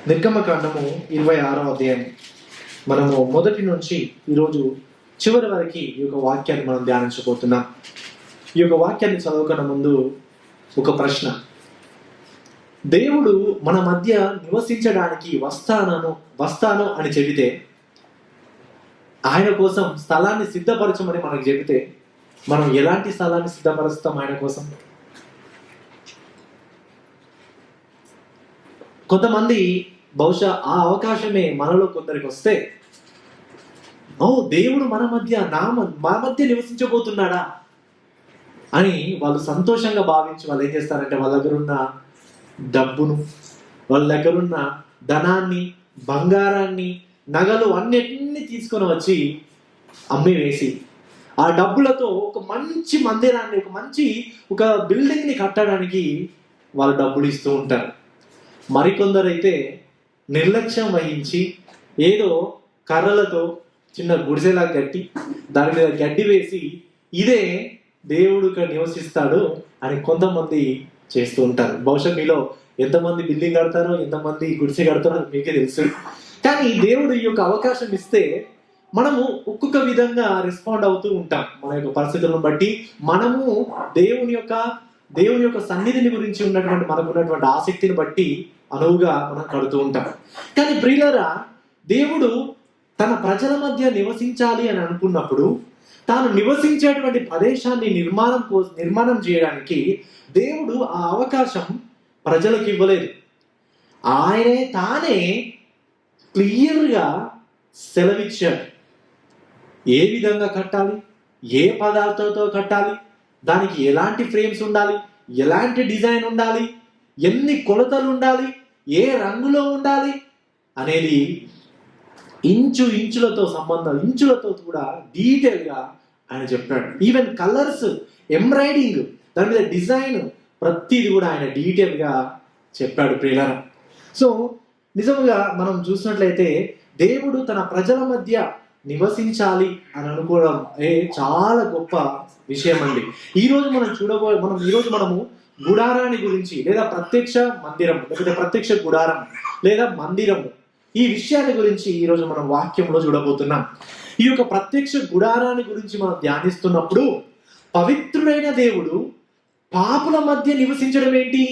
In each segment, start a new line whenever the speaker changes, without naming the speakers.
నిర్గమకాండము 26వ అధ్యాయం మనము మొదటి నుంచి ఈరోజు చివరి వరకు ఈ యొక్క వాక్యాన్ని మనం ధ్యానించబోతున్నాం. ఈ యొక్క వాక్యాన్ని చదువుకున్న ముందు ఒక ప్రశ్న. దేవుడు మన మధ్య నివసించడానికి వస్తాను అని చెబితే, ఆయన కోసం స్థలాన్ని సిద్ధపరచమని మనకు చెబితే, మనం ఎలాంటి స్థలాన్ని సిద్ధపరుస్తాం ఆయన కోసం? కొంతమంది బహుశా ఆ అవకాశమే మనలో కొందరికి వస్తే, దేవుడు మన మధ్య నివసించబోతున్నాడా అని వాళ్ళు సంతోషంగా భావించి వాళ్ళు ఏం చేస్తారంటే, వాళ్ళ దగ్గర ఉన్న డబ్బును, వాళ్ళ దగ్గర ఉన్న ధనాన్ని, బంగారాన్ని, నగలు అన్నిటినీ తీసుకొని వచ్చి అమ్మి వేసి ఆ డబ్బులతో ఒక మంచి మందిరాన్ని, ఒక బిల్డింగ్ని కట్టడానికి వాళ్ళు డబ్బులు ఇస్తూ ఉంటారు. మరికొందరైతే నిర్లక్ష్యం వహించి ఏదో కర్రలతో చిన్న గుడిసెలా కట్టి దాని మీద గడ్డి వేసి ఇదే దేవుడు ఇక్కడ నివసిస్తాడు అని కొంతమంది చేస్తూ ఉంటారు. బహుశా మీలో ఎంతమంది బిల్డింగ్ కడతారో, ఎంతమంది గుడిసె కడతారో మీకే తెలుసు. కానీ దేవుడు ఈ యొక్క అవకాశం ఇస్తే మనము ఒక్కొక్క విధంగా రెస్పాండ్ అవుతూ ఉంటాం. మన యొక్క పరిస్థితులను బట్టి మనము దేవుని యొక్క సన్నిధిని గురించి మనకున్నటువంటి ఆసక్తిని బట్టి అనువుగా మనం కడుతూ ఉంటాం. కానీ ప్రియులారా, దేవుడు తన ప్రజల మధ్య నివసించాలి అని అనుకున్నప్పుడు తాను నివసించేటువంటి ప్రదేశాన్ని నిర్మాణం చేయడానికి దేవుడు ఆ అవకాశం ప్రజలకు ఇవ్వలేదు. ఆయనే తానే క్లియర్గా సెలవిచ్చాడు. ఏ విధంగా కట్టాలి, ఏ పదార్థాలతో కట్టాలి, దానికి ఎలాంటి ఫ్రేమ్స్ ఉండాలి, ఎలాంటి డిజైన్ ఉండాలి, ఎన్ని కొలతలు ఉండాలి, ఏ రంగులో ఉండాలి అనేది ఇంచులతో కూడా డీటెయిల్గా ఆయన చెప్పాడు. ఈవెన్ కలర్స్, ఎంబ్రాయిడింగ్, దాని మీద డిజైన్ ప్రతిది కూడా ఆయన డీటెయిల్గా చెప్పాడు ప్రియులారా. సో నిజంగా మనం చూసినట్లయితే దేవుడు తన ప్రజల మధ్య నివసించాలి అని అనుకోవడం చాలా గొప్ప విషయం అండి. ఈరోజు మనము గుడారాన్ని గురించి, లేదా ప్రత్యక్ష మందిరం, లేకపోతే ప్రత్యక్ష గుడారం లేదా మందిరము, ఈ విషయాన్ని గురించి ఈరోజు మనం వాక్యంలో చూడబోతున్నాం. ఈ యొక్క ప్రత్యక్ష గుడారాన్ని గురించి మనం ధ్యానిస్తున్నప్పుడు పవిత్రుడైన దేవుడు పాపుల మధ్య నివసించడం ఏంటి?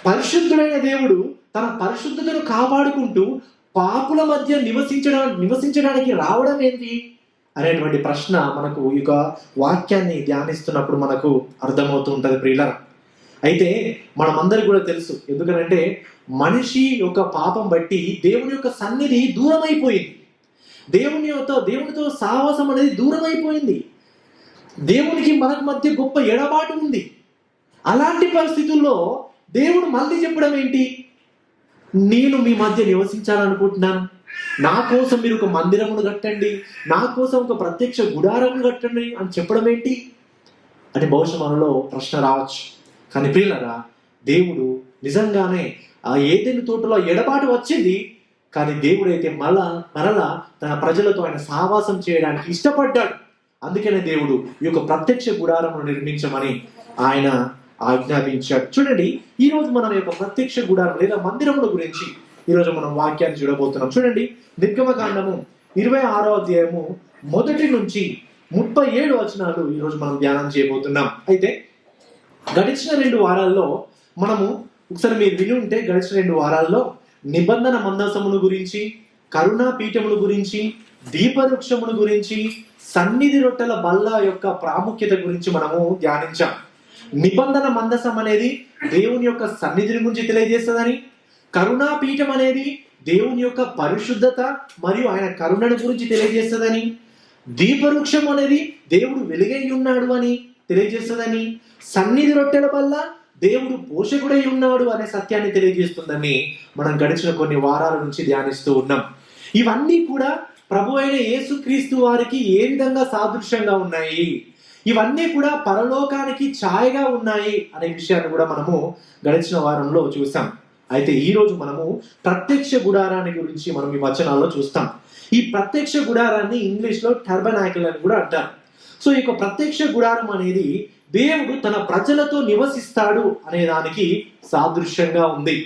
పరిశుద్ధుడైన దేవుడు తన పరిశుద్ధతను కాపాడుకుంటూ పాపుల మధ్య నివసించడానికి రావడం ఏంటి అనేటువంటి ప్రశ్న మనకు ఈ యొక్క వాక్యాన్ని ధ్యానిస్తున్నప్పుడు మనకు అర్థమవుతూ ఉంటుంది ప్రియులారా. అయితే మనమందరికి కూడా తెలుసు, ఎందుకంటే మనిషి యొక్క పాపం బట్టి దేవుని యొక్క సన్నిధి దూరం అయిపోయింది. దేవునితో సావాసం అనేది దూరం అయిపోయింది. దేవునికి మనకు మధ్య గొప్ప ఎడబాటు ఉంది. అలాంటి పరిస్థితుల్లో దేవుడు మళ్ళీ చెప్పడం ఏంటి? నేను మీ మధ్య నివసించాలనుకుంటున్నాను, నా కోసం మీరు ఒక మందిరమును కట్టండి, నా కోసం ఒక ప్రత్యక్ష గుడారమును కట్టండి అని చెప్పడం ఏంటి అని బహుశా మనలో ప్రశ్న రావచ్చు. కానీ ప్రియులారా, దేవుడు నిజంగానే ఆ ఏదెను తోటలో ఎడబాటు వచ్చింది, కానీ దేవుడైతే మరలా తన ప్రజలతో ఆయన సహవాసం చేయడానికి ఇష్టపడ్డాడు. అందుకనే దేవుడు ఈ యొక్క ప్రత్యక్ష గుడారమును నిర్మించమని ఆయన ఆజ్ఞాపించాడు. చూడండి, ఈరోజు మనం యొక్క ప్రత్యక్ష గుడారం లేదా మందిరముల గురించి ఈరోజు మనం వాక్యాన్ని చూడబోతున్నాం. చూడండి, నిర్గమకాండము 26వ అధ్యాయము 1 నుంచి 37 వచనాలు ఈరోజు మనం ధ్యానం చేయబోతున్నాం. అయితే గడిచిన 2 వారాల్లో మనము ఒకసారి మీరు విని ఉంటే, గడిచిన 2 వారాల్లో నిబంధన మందసమును గురించి, కరుణా పీఠముల గురించి, దీపవృక్షమును గురించి, సన్నిధి రొట్టెల బల్ల యొక్క ప్రాముఖ్యత గురించి మనము ధ్యానించాం. నిబంధన మందసం అనేది దేవుని యొక్క సన్నిధిని గురించి తెలియజేస్తుందని, కరుణాపీఠం అనేది దేవుని యొక్క పరిశుద్ధత మరియు ఆయన కరుణను గురించి తెలియజేస్తుందని, దీపవృక్షం అనేది దేవుడు వెలుగై ఉన్నాడు అని తెలియజేస్తుందని, సన్నిధి రొట్టెల వల్ల దేవుడు పోషకుడై ఉన్నాడు అనే సత్యాన్ని తెలియజేస్తుందని మనం గడిచిన కొన్ని వారాల నుంచి ధ్యానిస్తూ ఉన్నాం. ఇవన్నీ కూడా ప్రభు అయిన యేసుక్రీస్తు వారికి ఏ విధంగా సాదృశ్యంగా ఉన్నాయి, ఇవన్నీ కూడా పరలోకానికి ఛాయగా ఉన్నాయి అనే విషయాన్ని కూడా మనము గడిచిన వారంలో చూసాం. అయితే ఈరోజు మనము ప్రత్యక్ష గుడారాన్ని గురించి మనం ఈ వచనాల్లో చూస్తాం. ఈ ప్రత్యక్ష గుడారాన్ని ఇంగ్లీష్లో టర్బనాకిల్ అని కూడా అంటారు. సో ఈ యొక్క ప్రత్యక్ష గుడారం అనేది దేవుడు తన ప్రజలతో నివసిస్తాడు అనే దానికి సాదృశ్యంగా ఉంది.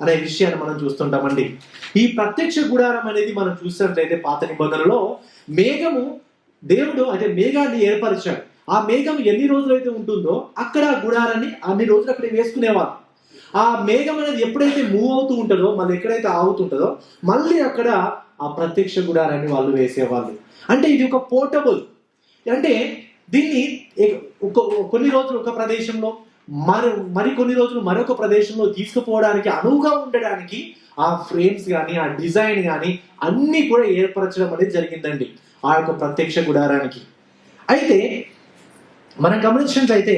అనే విషయాన్ని మనం చూస్తుంటామండి. ఈ ప్రత్యక్ష గుడారం అనేది మనం చూసినట్లయితే పాత నిబంధనలో మేఘము, దేవుడు అయితే మేఘాన్ని ఏర్పరిచాడు. ఆ మేఘం ఎన్ని రోజులైతే ఉంటుందో అక్కడ ఆ గుడారాన్ని అన్ని రోజులు అక్కడ వేసుకునేవారు. ఆ మేఘం అనేది ఎప్పుడైతే మూవ్ అవుతూ ఉంటుందో, మళ్ళీ ఎక్కడైతే ఆగుతుంటుందో మళ్ళీ అక్కడ ఆ ప్రత్యక్ష గుడారాన్ని వాళ్ళు వేసేవాళ్ళు. అంటే ఇది ఒక పోర్టబుల్, అంటే దీన్ని కొన్ని రోజులు ఒక ప్రదేశంలో మరి కొన్ని రోజులు మరొక ప్రదేశంలో తీసుకుపోవడానికి అనువుగా ఉండడానికి ఆ ఫ్రేమ్స్ కానీ ఆ డిజైన్ కానీ అన్ని కూడా ఏర్పరచడం అనేది జరిగిందండి ఆ యొక్క ప్రత్యక్ష గుడారానికి. అయితే మనం గమనించినట్లయితే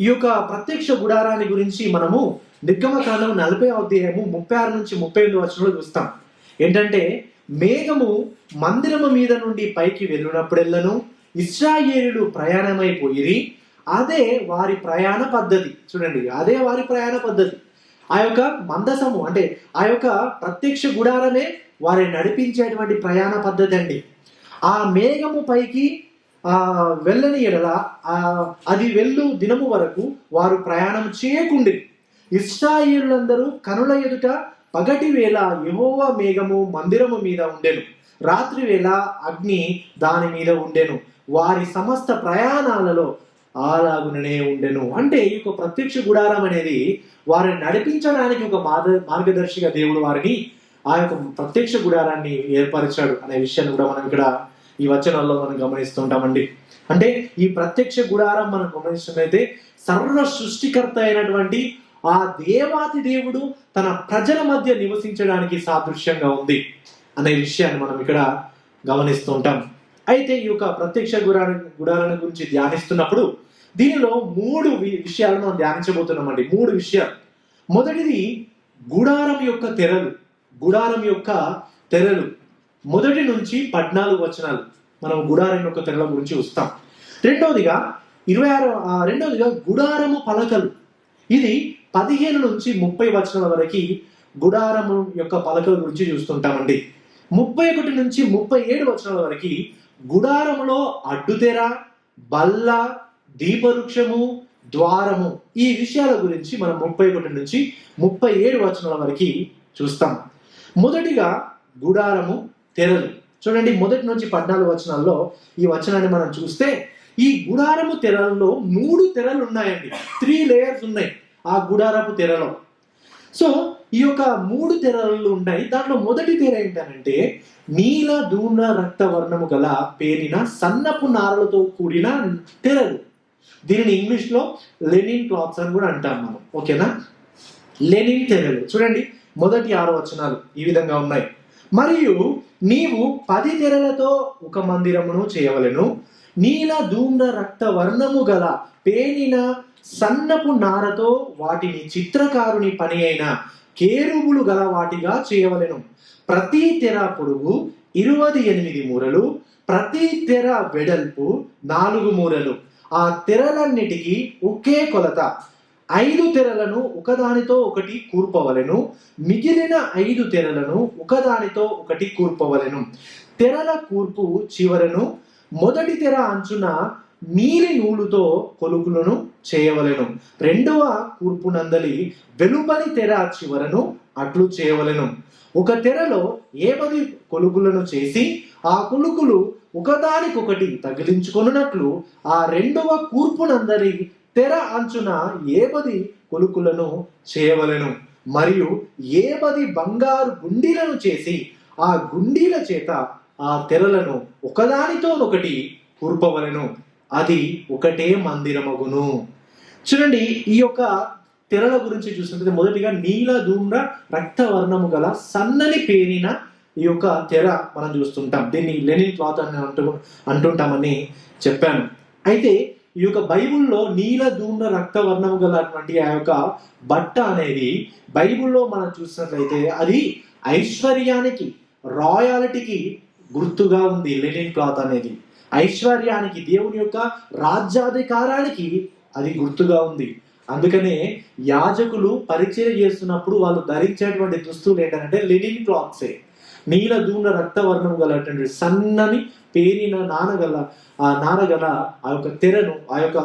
ఈ యొక్క ప్రత్యక్ష గుడారాన్ని గురించి మనము నిర్గమకాండం 40వ అధ్యాయము 36 నుంచి 38 వచనంలో చూస్తాం. ఏంటంటే, మేఘము మందిరము మీద నుండి పైకి వెళ్ళినప్పుడెల్లను ఇశ్రాయేలులు ప్రయాణమైపోయి, అదే వారి ప్రయాణ పద్ధతి. చూడండి, అదే వారి ప్రయాణ పద్ధతి. ఆ యొక్క మందసము అంటే ఆ యొక్క ప్రత్యక్ష గుడారమే వారిని నడిపించేటువంటి ప్రయాణ పద్ధతి అండి. ఆ మేఘము పైకి వెళ్ళని ఎడల అది వెళ్ళు దినము వరకు వారు ప్రయాణం చేయకుండి. ఇశ్రాయేలులందరూ కనుల ఎదుట పగటి వేళ యెహోవా మేఘము మందిరము మీద ఉండెను, రాత్రి వేళ అగ్ని దాని మీద ఉండెను, వారి సమస్త ప్రయాణాలలో అలాగుననే ఉండెను. అంటే ఈ యొక్క ప్రత్యక్ష గుడారం అనేది వారిని నడిపించడానికి ఒక మార్గదర్శిగా దేవుడు వారిని ఆ యొక్క ప్రత్యక్ష గుడారాన్ని ఏర్పరిచాడు అనే విషయాన్ని కూడా మనం ఇక్కడ ఈ వచనాల్లో మనం గమనిస్తుంటామండి. అంటే ఈ ప్రత్యక్ష గుడారం మనం గమనిస్తున్నట్లయితే సర్వ సృష్టికర్త అయినటువంటి ఆ దేవాది దేవుడు తన ప్రజల మధ్య నివసించడానికి సాదృశ్యంగా ఉంది అనే విషయాన్ని మనం ఇక్కడ గమనిస్తుంటాం. అయితే ఈ యొక్క ప్రత్యక్ష గుడారాన్ని గురించి ధ్యానిస్తున్నప్పుడు దీనిలో 3 విషయాలు మనం ధ్యానించబోతున్నామండి. 3 విషయాలు. మొదటిది గుడారం యొక్క తెరలు. గుడారం యొక్క తెరలు 1 నుంచి 14 వచనాలు మనం గుడారం యొక్క తెరల గురించి చూస్తాం. రెండవదిగా గుడారము పలకలు. ఇది 15 నుంచి 30 వచనాల వరకు గుడారము యొక్క పలకల గురించి చూస్తుంటామండి. 31 నుంచి 37 వచనాల వరకు గుడారములో అడ్డుతెర, బల్ల, దీపవృక్షము, ద్వారము, ఈ విషయాల గురించి మనం 31 నుంచి 37 వచనాల వరకు చూస్తాం. మొదటిగా గుడారము తెరలు. చూడండి, 1 నుంచి 14 వచనాల్లో ఈ వచనాన్ని మనం చూస్తే ఈ గుడారము తెరలలో 3 తెరలు ఉన్నాయండి. 3 లేయర్స్ ఉన్నాయి ఆ గుడారపు తెరలో. సో ఈ యొక్క 3 తెరలు ఉన్నాయి. దాంట్లో మొదటి తెర ఏంటంటే నీల ధూమ్ర రక్త వర్ణము గల పేరిన సన్నపు నారలతో కూడిన తెరలు. దీనిని ఇంగ్లీష్ లో లెనిన్ క్లాత్స్ అని కూడా అంటాం మనం. ఓకేనా, లెనిన్ తెరలు. చూడండి, మొదటి 6 వచనాలు ఈ విధంగా ఉన్నాయి. మరియు నీవు 10 తెరలతో ఒక మందిరమును చేయవలెను, నీల ధూమ్ర రక్త వర్ణము గల పేనిన సన్నపు నారతో వాటిని చిత్రకారుని పని అయిన కేరుబులు గల వాటిగా చేయవలెను. ప్రతి తెర పొడుగు 28 మూరలు, ప్రతి తెర వెడల్పు 4 మూరలు. ఆ తెరలన్నిటికీ ఒకే కొలత. 5 తెరలను ఒకదానితో ఒకటి కూర్పవలెను, మిగిలిన 5 తెరలను ఒకదానితో ఒకటి కూర్పవలెను. తెరల కూర్పు చివరను మొదటి తెర అంచున నీలి నూలుతో కొలుకులను చేయవలెను. రెండవ కూర్పు నందలి వెలుపలి తెర చివరను అట్లు చేయవలెను. ఒక తెరలో 10 కొలుకులను చేసి ఆ కొలుకులు ఒకదానికొకటి తగిలించుకొనున్నట్లు ఆ రెండవ కూర్పు నందలి తెర అంచున 10 కొలుకులను చేయవలెను. మరియు 10 బంగారు గుండీలను చేసి ఆ గుండీల చేత ఆ తెరలను ఒకదానితో ఒకటి కూర్పవలెను. అది ఒకటే మందిరమగును. చూడండి, ఈ యొక్క తెరల గురించి చూసినట్లయితే మొదటిగా నీల ధూమ్ర రక్త వర్ణము గల సన్నని పేరిన ఈ యొక్క తెర మనం చూస్తుంటాం. దీన్ని లెనిన్ క్లాత్ అని అంటుంటామని చెప్పాను. అయితే ఈ యొక్క బైబుల్లో నీల ధూమ్ర రక్త వర్ణము గలటువంటి ఆ యొక్క బట్ట అనేది బైబుల్లో మనం చూసినట్లయితే అది ఐశ్వర్యానికి, రాయాలిటీకి గుర్తుగా ఉంది. లెనిన్ క్లాత్ అనేది ఐశ్వర్యానికి, దేవుని యొక్క రాజ్యాధికారానికి అది గుర్తుగా ఉంది. అందుకనే యాజకులు పరిచయం చేస్తున్నప్పుడు వాళ్ళు ధరించేటువంటి దుస్తులు ఏంటంటే లెనిన్ క్లాత్సే. నీల ధూమ్ర రక్త వర్ణం గలటువంటి సన్నని పేరిన నారగల ఆ యొక్క తెరను, ఆ యొక్క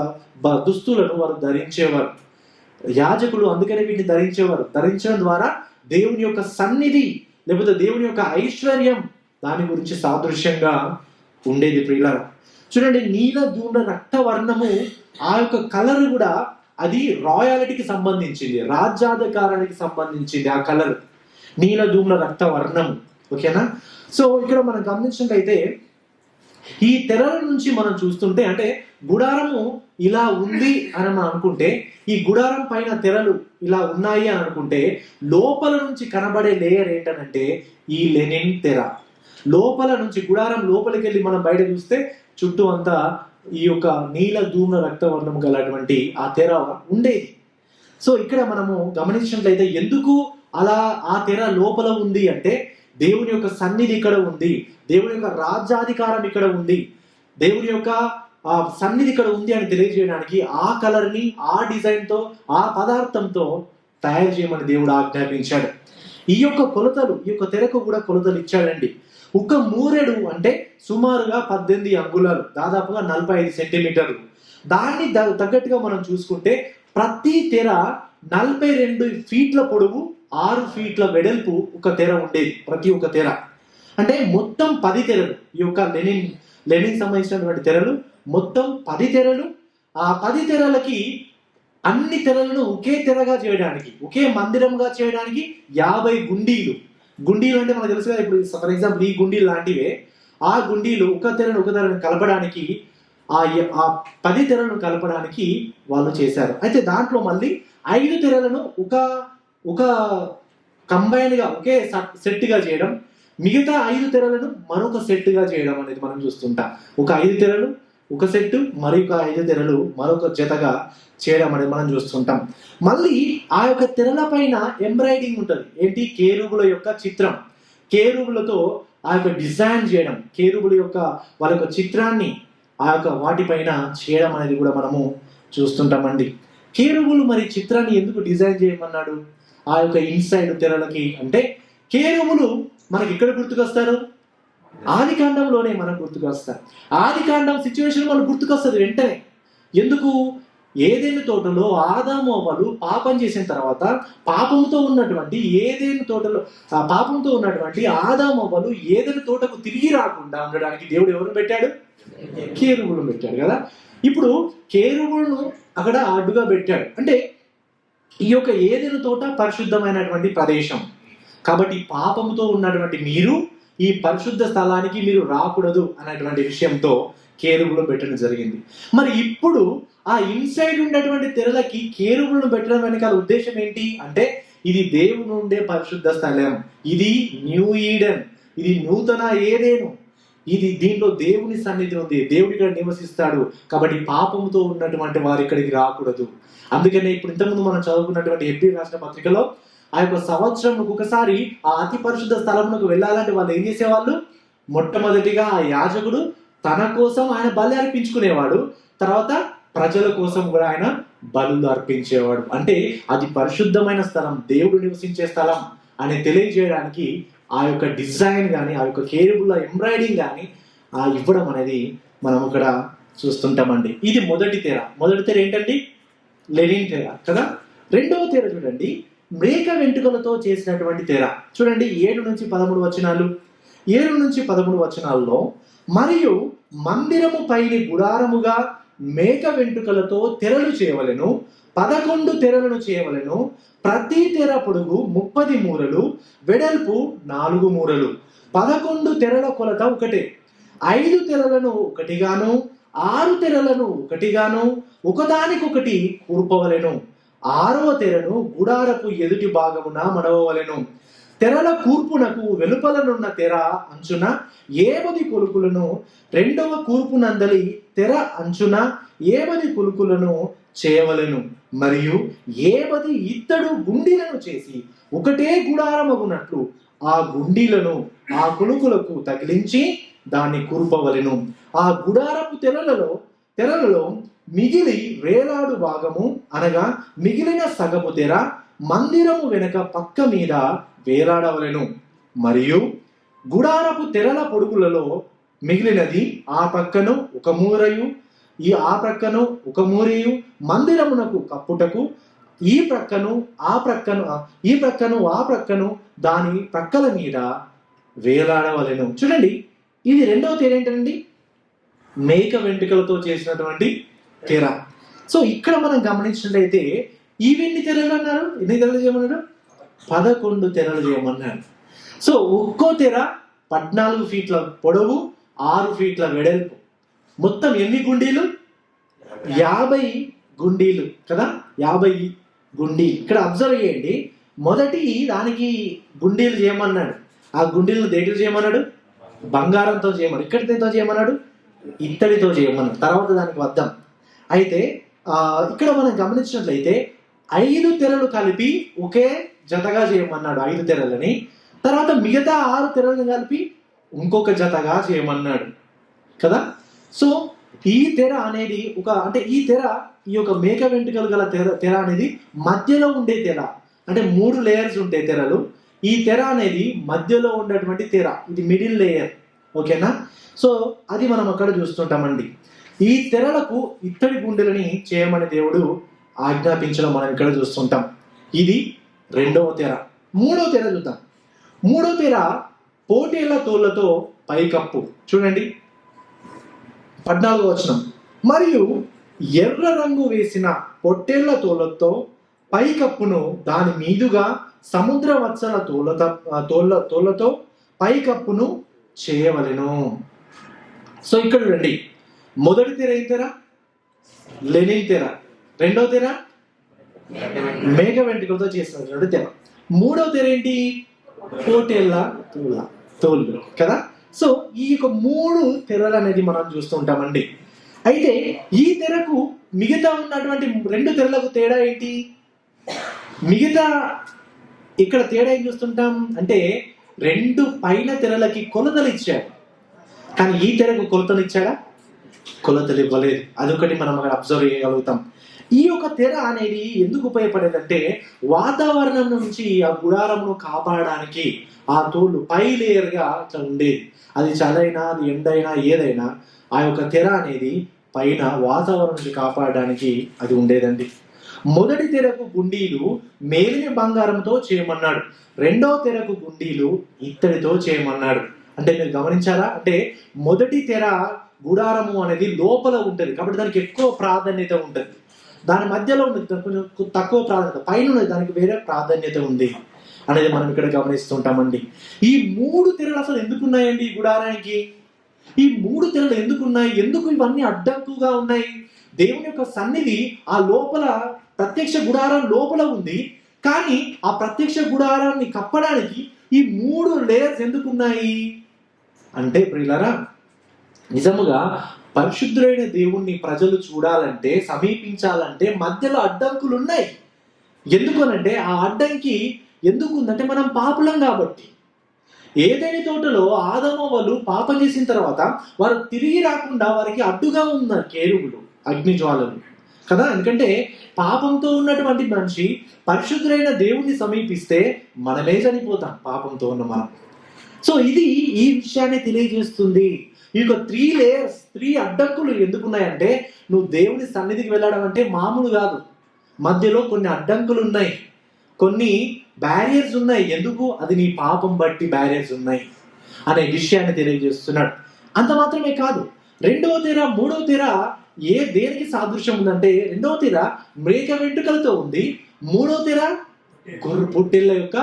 దుస్తులను వారు ధరించేవారు. యాజకులు అందుకనే వీటిని ధరించేవారు. ధరించడం ద్వారా దేవుని యొక్క సన్నిధి లేకపోతే దేవుని యొక్క ఐశ్వర్యం దాని గురించి సాదృశ్యంగా ఉండేది ప్రియులారా. చూడండి, నీల ధూమ్ర రక్తవర్ణము ఆ యొక్క కలర్ కూడా అది రాయాలిటీకి సంబంధించింది, రాజ్యాధికారానికి సంబంధించింది ఆ కలర్, నీల ధూమ్ర రక్తవర్ణం. ఓకేనా? సో ఇక్కడ మనం గమనించినట్లయితే ఈ తెరల నుంచి మనం చూస్తుంటే, అంటే గుడారము ఇలా ఉంది అని మనం అనుకుంటే, ఈ గుడారం పైన తెరలు ఇలా ఉన్నాయి అని అనుకుంటే, లోపల నుంచి కనబడే లేయర్ ఏంటనంటే ఈ లెనిన్ తెర. లోపల నుంచి గుడారం లోపలికి వెళ్ళి మనం బయట చూస్తే చుట్టూ అంతా ఈ యొక్క నీల ధూమ్ర రక్తవర్ణం గలటువంటి ఆ తెర ఉండేది. సో ఇక్కడ మనము గమనించినట్లయితే ఎందుకు అలా ఆ తెర లోపల ఉంది అంటే, దేవుని యొక్క సన్నిధి ఇక్కడ ఉంది, దేవుని యొక్క రాజ్యాధికారం ఇక్కడ ఉంది, దేవుని యొక్క సన్నిధి ఇక్కడ ఉంది అని తెలియజేయడానికి ఆ కలర్ని ఆ డిజైన్తో ఆ పదార్థంతో తయారు చేయమని దేవుడు ఆజ్ఞాపించాడు. ఈ యొక్క కొలతలు, ఈ యొక్క తెరకు కూడా కొలతలు ఇచ్చాడండి. ఒక మూరెడు అంటే సుమారుగా 18 అంగుళాలు, దాదాపుగా 45 సెంటీమీటర్లు. దాన్ని తగ్గట్టుగా మనం చూసుకుంటే ప్రతి తెర 42 ఫీట్ల పొడవు, 6 ఫీట్ల వెడల్పు ఒక తెర ఉండేది. ప్రతి ఒక్క తెర అంటే మొత్తం 10 తెరలు. ఈ యొక్క లెనిన్ సంబంధించినటువంటి తెరలు మొత్తం 10 తెరలు. ఆ 10 తెరలకి అన్ని తెరలను ఒకే తెరగా చేయడానికి, ఒకే మందిరంగా చేయడానికి 50 గుండీలు. గుండీలు అంటే మనకు తెలుసు కదా, ఇప్పుడు ఫర్ ఎగ్జాంపుల్ ఈ గుండీలు లాంటివే. ఆ గుండీలు ఒక తెరను కలపడానికి, ఆ 10 తెరలను కలపడానికి వాళ్ళు చేశారు. అయితే దాంట్లో మళ్ళీ 5 తెరలను ఒక కంబైన్గా ఒకే సెట్గా చేయడం, మిగతా 5 తెరలను మరొక సెట్గా చేయడం అనేది మనం చూస్తుంటాం. ఒక 5 తెరలు ఒక సెట్టు, మరొక 5 తెరలు మరొక జతగా చేయడం అనేది మనం చూస్తుంటాం. మళ్ళీ ఆ యొక్క తెరల పైన ఎంబ్రాయిడింగ్ ఉంటుంది. ఏంటి? కేరుబుల యొక్క చిత్రం, కేరుబులతో ఆ యొక్క డిజైన్ చేయడం, కేరుబుల యొక్క వాళ్ళ యొక్క చిత్రాన్ని ఆ యొక్క వాటిపైన చేయడం అనేది కూడా మనము చూస్తుంటామండి. కేరుబులు మరి చిత్రాన్ని ఎందుకు డిజైన్ చేయమన్నాడు ఆ యొక్క ఇన్సైడ్ తెరలకి అంటే, కేరుబులు మనకి ఇక్కడ గుర్తుకొస్తారు, ఆదికాండంలోనే మనకు గుర్తుకొస్తారు. ఆదికాండం సిచ్యువేషన్ మనకు గుర్తుకొస్తుంది వెంటనే. ఎందుకు? ఏదైనా తోటలో ఆదాము అవ్వలు పాపం చేసిన తర్వాత పాపంతో ఉన్నటువంటి ఆదాము అవ్వలు ఏదైనా తోటకు తిరిగి రాకుండా ఉండడానికి దేవుడు ఎవరు పెట్టాడు? కేరుబులను పెట్టాడు కదా. ఇప్పుడు కేరుబులను అక్కడ అడ్డుగా పెట్టాడు. అంటే ఈ యొక్క ఏదైనా తోట పరిశుద్ధమైనటువంటి ప్రదేశం కాబట్టి పాపంతో ఉన్నటువంటి మీరు ఈ పరిశుద్ధ స్థలానికి మీరు రాకూడదు అనేటువంటి విషయంతో కేరుబులను పెట్టడం జరిగింది. మరి ఇప్పుడు ఆ ఇన్సైడ్ ఉన్నటువంటి తెరలకి కేరుబులను పెట్టడం వెనకాల ఉద్దేశం ఏంటి అంటే, ఇది దేవుని ఉండే పరిశుద్ధ స్థలం, ఇది న్యూ ఈడెన్, ఇది నూతన ఏదేను, ఇది దీంట్లో దేవుని సన్నిధి ఉంది, దేవుడు ఇక్కడ నివసిస్తాడు. కాబట్టి పాపంతో ఉన్నటువంటి వారు ఇక్కడికి రాకూడదు. అందుకనే ఇప్పుడు ఇంతకుముందు మనం చదువుకున్నటువంటి హెబ్రీ రాసిన పత్రికలో ఆ యొక్క సంవత్సరం ఒకసారి ఆ అతి పరిశుద్ధ స్థలమునకు వెళ్ళాలంటే వాళ్ళు ఏం చేసేవాళ్ళు? మొట్టమొదటిగా ఆ యాజకుడు తన కోసం ఆయన బలి అర్పించుకునేవాడు, తర్వాత ప్రజల కోసం కూడా ఆయన బలులు అర్పించేవాడు. అంటే అది పరిశుద్ధమైన స్థలం, దేవుడు నివసించే స్థలం అని తెలియజేయడానికి ఆ యొక్క డిజైన్ కానీ ఆ యొక్క కేరుబుల ఎంబ్రాయిడింగ్ కానీ ఇవ్వడం అనేది మనం ఇక్కడ చూస్తుంటామండి. ఇది మొదటి తెర. మొదటి తెర ఏంటండి? లెనిన్ తెర కదా. రెండవ తెర చూడండి, మేక వెంట్రుకలతో చేసినటువంటి తెర. చూడండి 7 నుంచి 13 వచనాలు. 7 నుంచి 13 వచనాల్లో, మరియు మందిరము పైని గుడారముగా మేక వెంట్రుకలతో తెరలు చేయవలెను, 11 తెరలను చేయవలెను. ప్రతి తెర పొడుగు 30 మూరలు, వెడల్పు 4 మూరలు. 11 తెరల కొలత ఒకటే. 5 తెరలను ఒకటిగాను, 6 తెరలను ఒకటిగాను, ఒకదానికొకటి కూర్పవలెను. 6వ తెరను గుడారపు ఎదుటి భాగమున మడవవలెను. తెరల కూర్పునకు వెలుపలనున్న తెర అంచున 8 కొలుకులను, 2వ కూర్పునందలి తెర అంచున 8 కొలుకులను చేయవలెను. మరియు 8 ఇత్తడి గుండీలను చేసి ఒకటే గుడారమగునట్లు ఆ గుండీలను ఆ కొలుకులకు తగిలించి దాన్ని కూర్పవలెను. ఆ గుడారపు తెరలలో మిగిలి వేలాడు భాగము అనగా మిగిలిన సగము తెర మందిరము వెనక పక్క మీద వేలాడవలెను. మరియు గుడారపు తెరల పొడుగులలో మిగిలినది ఆ పక్కను ఒక మూరయు, ఆ ప్రక్కను ఒక మూరయు మందిరమునకు కప్పుటకు ఈ ప్రక్కను ఆ ప్రక్కను ఈ ప్రక్కను ఆ ప్రక్కను దాని ప్రక్కల మీద వేలాడవలెను. చూడండి, ఇది రెండవ తెర ఏంటండి? మేక వెంట్రుకలతో చేసినటువంటి తెర. సో ఇక్కడ మనం గమనించినట్లయితే ఇవెన్ని తెరలు అన్నారు? ఎన్ని తెరలు చేయమన్నాడు? 11 తెరలు చేయమన్నాడు. సో ఒక్కో తెర 14 ఫీట్ల పొడవు, 6 ఫీట్ల వెడల్పు. మొత్తం ఎన్ని గుండీలు? 50 గుండీలు కదా, 50 గుండీలు. ఇక్కడ అబ్జర్వ్ చేయండి, మొదటి దానికి గుండీలు చేయమన్నాడు. ఆ గుండీలను దేంట్లో చేయమన్నాడు? బంగారంతో చేయమన్నాడు. ఇక్కడ దేంతో చేయమన్నాడు? ఇత్తడితో చేయమన్నాడు. తర్వాత దానికి వద్దాం. అయితే ఇక్కడ మనం గమనించినట్లయితే 5 తెరలు కలిపి ఒకే జతగా చేయమన్నాడు, 5 తెరలని. తర్వాత మిగతా 6 తెరలను కలిపి ఇంకొక జతగా చేయమన్నాడు కదా. సో ఈ తెర అనేది అంటే ఈ తెర, ఈ యొక్క మేక వెంట్రుకలు గల తెర అనేది మధ్యలో ఉండే తెర. అంటే 3 లేయర్స్ ఉంటాయి తెరలు. ఈ తెర అనేది మధ్యలో ఉండేటువంటి తెర, ఇది మిడిల్ లేయర్. ఓకేనా? సో అది మనం అక్కడ చూస్తుంటామండి. ఈ తెరలకు ఇత్తడి గుండెలని చేయమని దేవుడు ఆజ్ఞాపించడం మనం ఇక్కడ చూస్తుంటాం. ఇది రెండవ తెర. మూడవ తెర చూద్దాం. మూడవ తెర పోటీల తోళ్లతో పైకప్పు. చూడండి 14వ వచనం. మరియు ఎర్ర రంగు వేసిన పొట్టేళ్ల తోళ్లతో పైకప్పును దాని మీదుగా సముద్ర వత్సల తోళ్లతో పైకప్పును చేయవలెను. సో ఇక్కడ రండి, మొదటి తెర ఏం తెర? లెనిన్ తెర. రెండవ తెర మేక వెంట్రుకలతో చేసినటువంటి తెర. మూడవ తెర ఏంటి? పోటేళ్ల తోళ్ళు కదా. సో ఈ యొక్క 3 తెరలు అనేది మనం చూస్తూ ఉంటామండి. అయితే ఈ తెరకు మిగతా ఉన్నటువంటి 2 తెరలకు తేడా ఏంటి? మిగతా ఇక్కడ తేడా ఏం చూస్తుంటాం అంటే 2 పైన తెరలకి కొలతలు ఇచ్చాడు, కానీ ఈ తెరకు కొలతలు ఇచ్చాడా? కొలతలు ఇవ్వలేదు. అదొకటి మనం అక్కడ అబ్జర్వ్ చేయగలుగుతాం. ఈ యొక్క తెర అనేది ఎందుకు ఉపయోగపడేదంటే వాతావరణం నుంచి ఆ గుడారంను కాపాడడానికి ఆ తోళ్ళు పై లేయర్గా అట్లా ఉండేది. అది చలైనా, అది ఎండైనా, ఏదైనా ఆ యొక్క తెర అనేది పైన వాతావరణం నుంచి కాపాడడానికి అది ఉండేదండి. మొదటి తెరకు గుండీలు మేలిమి బంగారంతో చేయమన్నాడు. రెండవ తెరకు గుండీలు ఇత్తడితో చేయమన్నాడు. అంటే మీరు గమనించారా? అంటే మొదటి తెర గుడారము అనేది లోపల ఉంటుంది కాబట్టి దానికి ఎక్కువ ప్రాధాన్యత ఉంటుంది. దాని మధ్యలో ఉంటుంది కొంచెం తక్కువ ప్రాధాన్యత, పైన ఉన్నది దానికి వేరే ప్రాధాన్యత ఉంది అనేది మనం ఇక్కడ గమనిస్తుంటామండి. ఈ 3 తెరలు అసలు ఎందుకున్నాయండి ఈ గుడారానికి? ఈ 3 తెరలు ఎందుకున్నాయి? ఎందుకు ఇవన్నీ అడ్డంకుగా ఉన్నాయి? దేవుని యొక్క సన్నిధి ఆ లోపల ప్రత్యక్ష గుడారం లోపల ఉంది, కానీ ఆ ప్రత్యక్ష గుడారాన్ని కప్పడానికి ఈ 3 లేయర్స్ ఎందుకున్నాయి అంటే ప్రియులారా, నిజముగా పరిశుద్ధుడైన దేవుణ్ణి ప్రజలు చూడాలంటే, సమీపించాలంటే మధ్యలో అడ్డంకులు ఉన్నాయి. ఎందుకనంటే ఆ అడ్డంకి ఎందుకు ఉందంటే మనం పాపులం కాబట్టి. ఏదైనా తోటలో ఆదామవ్వలు పాపం చేసిన తర్వాత వారు తిరిగి రాకుండా వారికి అడ్డుగా ఉన్నారు కేరువులు, అగ్నిజ్వాలలు కదా. ఎందుకంటే పాపంతో ఉన్నటువంటి మనిషి పరిశుద్ధుడైన దేవుణ్ణి సమీపిస్తే మనమే చనిపోతాం, పాపంతో ఉన్న మనం. సో ఇది ఈ విషయాన్ని తెలియజేస్తుంది. ఈ యొక్క 3 లేయర్స్, 3 అడ్డంకులు ఎందుకున్నాయంటే నువ్వు దేవుని సన్నిధికి వెళ్ళడం అంటే మామూలు కాదు. మధ్యలో కొన్ని అడ్డంకులు ఉన్నాయి, కొన్ని బ్యారియర్స్ ఉన్నాయి. ఎందుకు? అది నీ పాపం బట్టి బ్యారియర్స్ ఉన్నాయి అనే విషయాన్ని తెలియజేస్తున్నాడు. అంత మాత్రమే కాదు, రెండవ తెర, మూడవ తెర దేనికి సాదృశ్యం ఉందంటే రెండవ తెర మేక వెంట్రుకలతో ఉంది, మూడవ తెర గొర్రె పొట్టేళ్ల యొక్క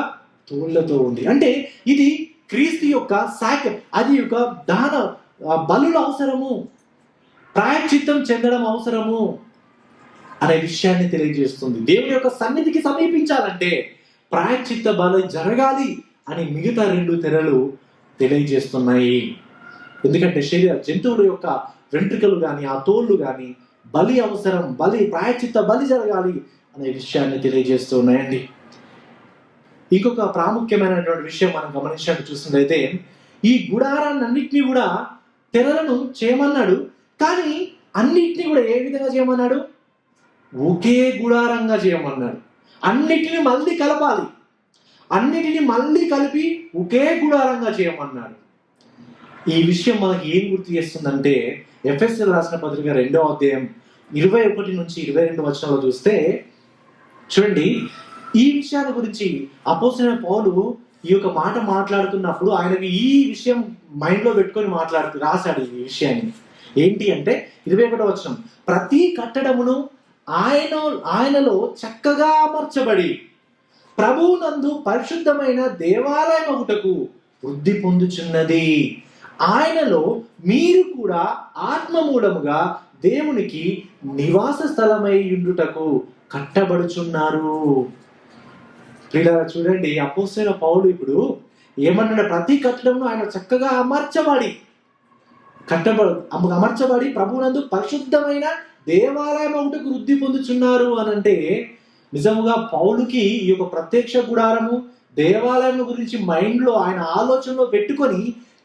తోళ్లతో ఉంది. అంటే ఇది క్రీస్తు యొక్క అది యొక్క దహన బలుల అవసరము, ప్రాయశ్చిత్తం చెందడం అవసరము అనే విషయాన్ని తెలియజేస్తుంది. దేవుని యొక్క సన్నిధికి సమీపించాలంటే ప్రాయశ్చిత్త బలి జరగాలి అని మిగతా 2 తెరలు తెలియజేస్తున్నాయి. ఎందుకంటే జంతువుల యొక్క వెంట్రుకలు కానీ ఆ తోళ్ళు కానీ బలి అవసరం, ప్రాయశ్చిత్త బలి జరగాలి అనే విషయాన్ని తెలియజేస్తున్నాయండి. ఇంకొక ప్రాముఖ్యమైనటువంటి విషయం మనం గమనించినట్టు చూసినట్లయితే ఈ గుడారాన్ని అన్నిటినీ కూడా తెరలను చేయమన్నాడు, కానీ అన్నిటినీ కూడా ఏ విధంగా చేయమన్నాడు? ఒకే గుడారంగా చేయమన్నాడు. అన్నిటిని మళ్ళీ కలపాలి, అన్నిటిని మళ్ళీ కలిపి ఒకే గుడారంగా చేయమన్నాడు. ఈ విషయం మనకి ఏం గుర్తు చేస్తుందంటే ఎఫెసీయులకు రాసిన పత్రిక 2వ అధ్యాయం 21 నుంచి 22 వచనాల్లో చూస్తే చూడండి, ఈ విషయాల గురించి అపోస్తలుడైన పౌలు ఈ యొక్క మాట మాట్లాడుతున్నప్పుడు ఆయనకి ఈ విషయం మైండ్ లో పెట్టుకొని రాశాడు ఈ విషయాన్ని. ఏంటి అంటే 21వ వచనం, ప్రతి కట్టడమును ఆయనలో చక్కగా అమర్చబడి ప్రభువునందు పరిశుద్ధమైన దేవాలయం ఒకటకు వృద్ధి పొందుచున్నది. ఆయనలో మీరు కూడా ఆత్మ మూలముగా దేవునికి నివాస స్థలమై ఉండుటకు కట్టబడుచున్నారు. ప్రియులారా చూడండి, అపోస్తలుడైన పౌలు ఇప్పుడు ఏమన్నాడు? ప్రతి కట్టడంలో ఆయన చక్కగా అమర్చబడి ప్రభువునందు పరిశుద్ధమైన దేవాలయం ఒకటికి వృద్ధి పొందుచున్నారు అని అంటే, నిజముగా పౌలుకి ఈ యొక్క ప్రత్యక్ష గుడారము దేవాలయం గురించి మైండ్ లో ఆయన ఆలోచనలో పెట్టుకొని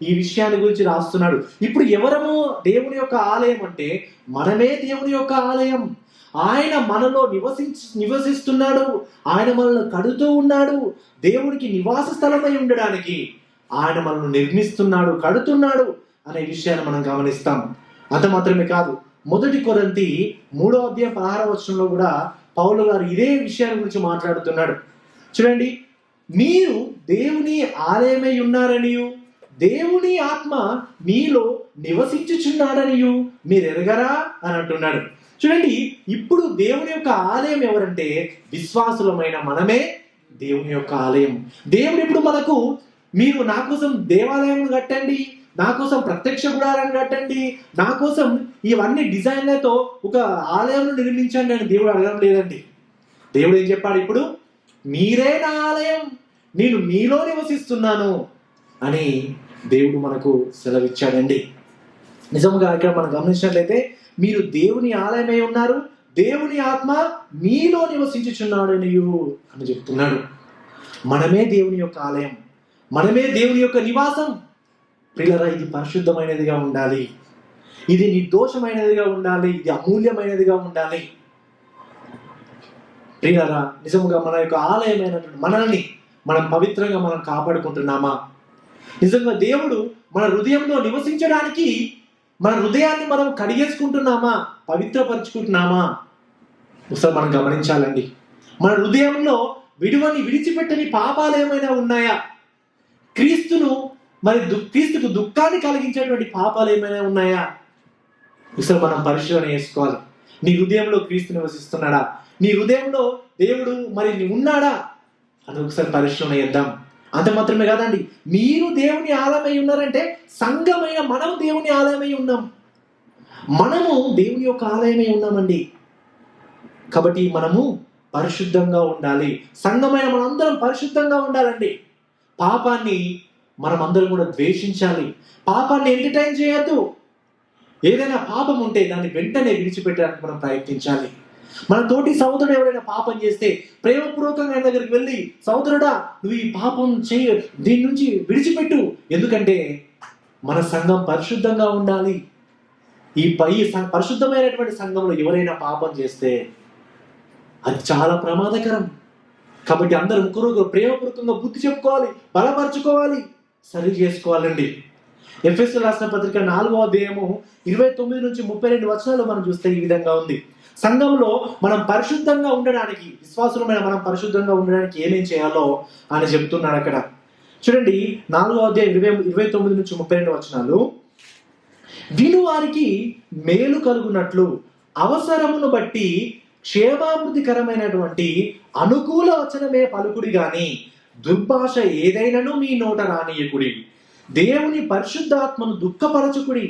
ఈ విషయాన్ని గురించి రాస్తున్నాడు. ఇప్పుడు ఎవరము దేవుని యొక్క ఆలయం అంటే మనమే దేవుని యొక్క ఆలయం. ఆయన మనలో నివసిస్తున్నాడు. ఆయన మనల్ని కడుతూ ఉన్నాడు. దేవుడికి నివాస స్థలమై ఉండడానికి ఆయన మనల్ని నిర్మిస్తున్నాడు, కడుతున్నాడు అనే విషయాన్ని మనం గమనిస్తాం. అంత మాత్రమే కాదు, 1 కొరింథీ 3వ అధ్యాయం 16వ వచనంలో కూడా పౌలు గారు ఇదే విషయాల గురించి మాట్లాడుతున్నాడు. చూడండి, మీరు దేవుని ఆలయమై ఉన్నారనియు దేవుని ఆత్మ మీలో నివసించుచున్నాడనియు మీరు ఎరగరా అని అంటున్నాడు. చూడండి, ఇప్పుడు దేవుని యొక్క ఆలయం ఎవరంటే విశ్వాసులమైన మనమే దేవుని యొక్క ఆలయం. దేవుడు ఇప్పుడు మనకు, మీరు నా కోసం దేవాలయం కట్టండి, నా కోసం ప్రత్యక్ష గుడారాన్ని కట్టండి, నా కోసం ఇవన్నీ డిజైన్లతో ఒక ఆలయం నిర్మించండి అని దేవుడు అడగడం లేదండి. దేవుడు ఏం చెప్పాడు? ఇప్పుడు మీరే నా ఆలయం, నేను మీలో నివసిస్తున్నాను అని దేవుడు మనకు సెలవిచ్చాడండి. నిజంగా ఇక్కడ మనం గమనించినట్లయితే మీరు దేవుని ఆలయమై ఉన్నారు, దేవుని ఆత్మ మీలో నివసించుచున్నాడని చెప్తున్నాడు. మనమే దేవుని యొక్క ఆలయం, మనమే దేవుని యొక్క నివాసం. ప్రియులారా, ఇది పరిశుద్ధమైనదిగా ఉండాలి, ఇది నిర్దోషమైనదిగా ఉండాలి, ఇది అమూల్యమైనదిగా ఉండాలి. ప్రియులారా, నిజంగా మన యొక్క ఆలయమైనటువంటి మనల్ని మనం పవిత్రంగా మనం కాపాడుకుంటున్నామా? నిజంగా దేవుడు మన హృదయంలో నివసించడానికి మన హృదయాన్ని మనం కడిగేసుకుంటున్నామా, పవిత్రపరుచుకుంటున్నామా? ఒకసారి మనం గమనించాలండి. మన హృదయంలో విడిచిపెట్టని పాపాలు ఏమైనా ఉన్నాయా? క్రీస్తుకు దుఃఖాన్ని కలిగించేటువంటి పాపాలు ఏమైనా ఉన్నాయా? ఒకసారి మనం పరిశీలన చేసుకోవాలి. నీ హృదయంలో క్రీస్తు నివసిస్తున్నాడా? నీ హృదయంలో దేవుడు ఉన్నాడా అని ఒకసారి పరిశీలన చేద్దాం. అంత మాత్రమే కాదండి, మీరు దేవుని ఆలయమై ఉన్నారంటే సంఘమైన మనం దేవుని ఆలయమై ఉన్నాం. మనము దేవుని యొక్క ఆలయమై ఉన్నామండి. కాబట్టి మనము పరిశుద్ధంగా ఉండాలి. సంఘమైన మనందరం పరిశుద్ధంగా ఉండాలండి. పాపాన్ని మనం అందరం కూడా ద్వేషించాలి. పాపాన్ని ఎంటర్టైన్ చేయొద్దు. ఏదైనా పాపం ఉంటే దాన్ని వెంటనే విడిచిపెట్టడానికి మనం ప్రయత్నించాలి. మన తోటి సహోదరుడు ఎవరైనా పాపం చేస్తే ప్రేమపూర్వకంగా ఆయన దగ్గరికి వెళ్ళి, సహోదరుడా నువ్వు ఈ పాపం దీని నుంచి విడిచిపెట్టు, ఎందుకంటే మన సంఘం పరిశుద్ధంగా ఉండాలి. ఈ పరిశుద్ధమైనటువంటి సంఘంలో ఎవరైనా పాపం చేస్తే అది చాలా ప్రమాదకరం. కాబట్టి అందరూ ఒకరొకరు ప్రేమపూర్వకంగా బుద్ధి చెప్పుకోవాలి, బలపరచుకోవాలి, సరి చేసుకోవాలండి. ఎఫెసీయులకు రాసిన పత్రిక 4వ అధ్యాయము 29 నుంచి 32 వచనాలు మనం చూస్తే ఈ విధంగా ఉంది. సంఘంలో మనం పరిశుద్ధంగా ఉండడానికి, విశ్వాసులమైన మనం పరిశుద్ధంగా ఉండడానికి ఏమేం చేయాలో ఆయన చెప్తున్నాడు అక్కడ. చూడండి, 4వ అధ్యాయం 29 నుంచి 32 వచనాలు. విను వారికి మేలు కలుగునట్లు అవసరమును బట్టి క్షేమాభివృద్ధికరమైనటువంటి అనుకూల వచనమే పలుకుడి గాని దుర్భాష ఏదైనను మీ నోట రానియకుడి. దేవుని పరిశుద్ధాత్మను దుఃఖపరచుకుడి.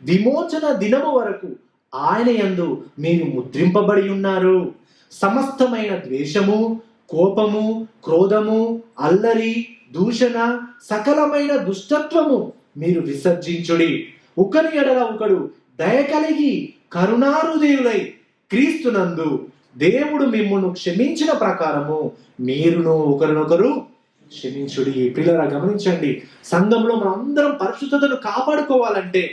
విమోచన దినము వరకు ఆయన యందు మీరు ముద్రింపబడి ఉన్నారు. సమస్తమైన ద్వేషము, కోపము, క్రోధము, అల్లరి, దూషణ, సకలమైన దుష్టత్వము మీరు విసర్జించుడి. ఒకని ఎడల ఒకడు దయ కలిగి కరుణాహృదయులై క్రీస్తునందు దేవుడు మిమ్మును క్షమించిన ప్రకారము మీరును ఒకరినొకరు క్షమించుడి. పిల్లరా గమనించండి, సంఘంలో మనం అందరం పరిశుద్ధతను కాపాడుకోవాలంటే,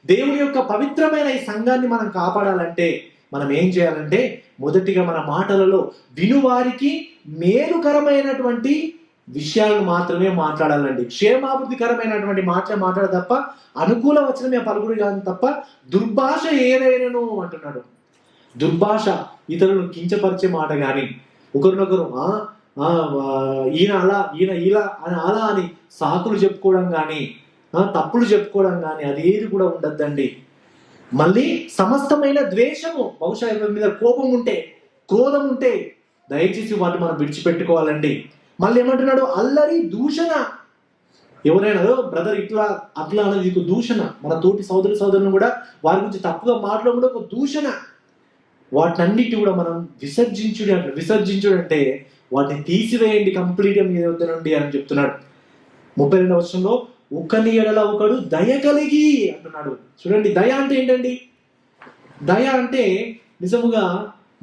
దేవుని యొక్క పవిత్రమైన ఈ సంఘాన్ని మనం కాపాడాలంటే మనం ఏం చేయాలంటే, మొదటిగా మన మాటలలో వినువారికి మేలుకరమైనటువంటి విషయాలను మాత్రమే మాట్లాడాలండి. క్షేమాభివృద్ధికరమైనటువంటి మాటలే మాట్లాడ తప్ప, అనుకూల వచనమే పలుకుడు కాదు తప్ప దుర్భాష ఏదైనాను అంటున్నాడు. దుర్భాష ఇతరులను కించపరిచే మాట కానీ, ఒకరినొకరు ఈయన అలా ఈయన ఇలా అని అలా అని సాకులు చెప్పుకోవడం కానీ తప్పులు చెప్పుకోవడం కానీ అదేది కూడా ఉండద్దండి. మళ్ళీ సమస్తమైన ద్వేషము, బహుశా ఎవరి మీద కోపం ఉంటే, క్రోధం ఉంటే దయచేసి వాటిని మనం విడిచిపెట్టుకోవాలండి. మళ్ళీ ఏమంటున్నాడు? అల్లరి, దూషణ. ఎవరైనా బ్రదర్ ఇట్లా అట్లా అనేది ఒక దూషణ. మన తోటి సోదరులను కూడా వారి గురించి తప్పుగా మాట్లాడడం కూడా ఒక దూషణ. వాటినన్నిటి కూడా మనం విసర్జించుడు అంటే వాటిని తీసివేయండి కంప్లీట్గా మీ వద్ద నుండి అని చెప్తున్నాడు. 32వ వచనంలో ఒకని ఎడల ఒకడు దయ కలిగి అంటున్నాడు. చూడండి, దయ అంటే ఏంటండి? దయ అంటే నిజముగా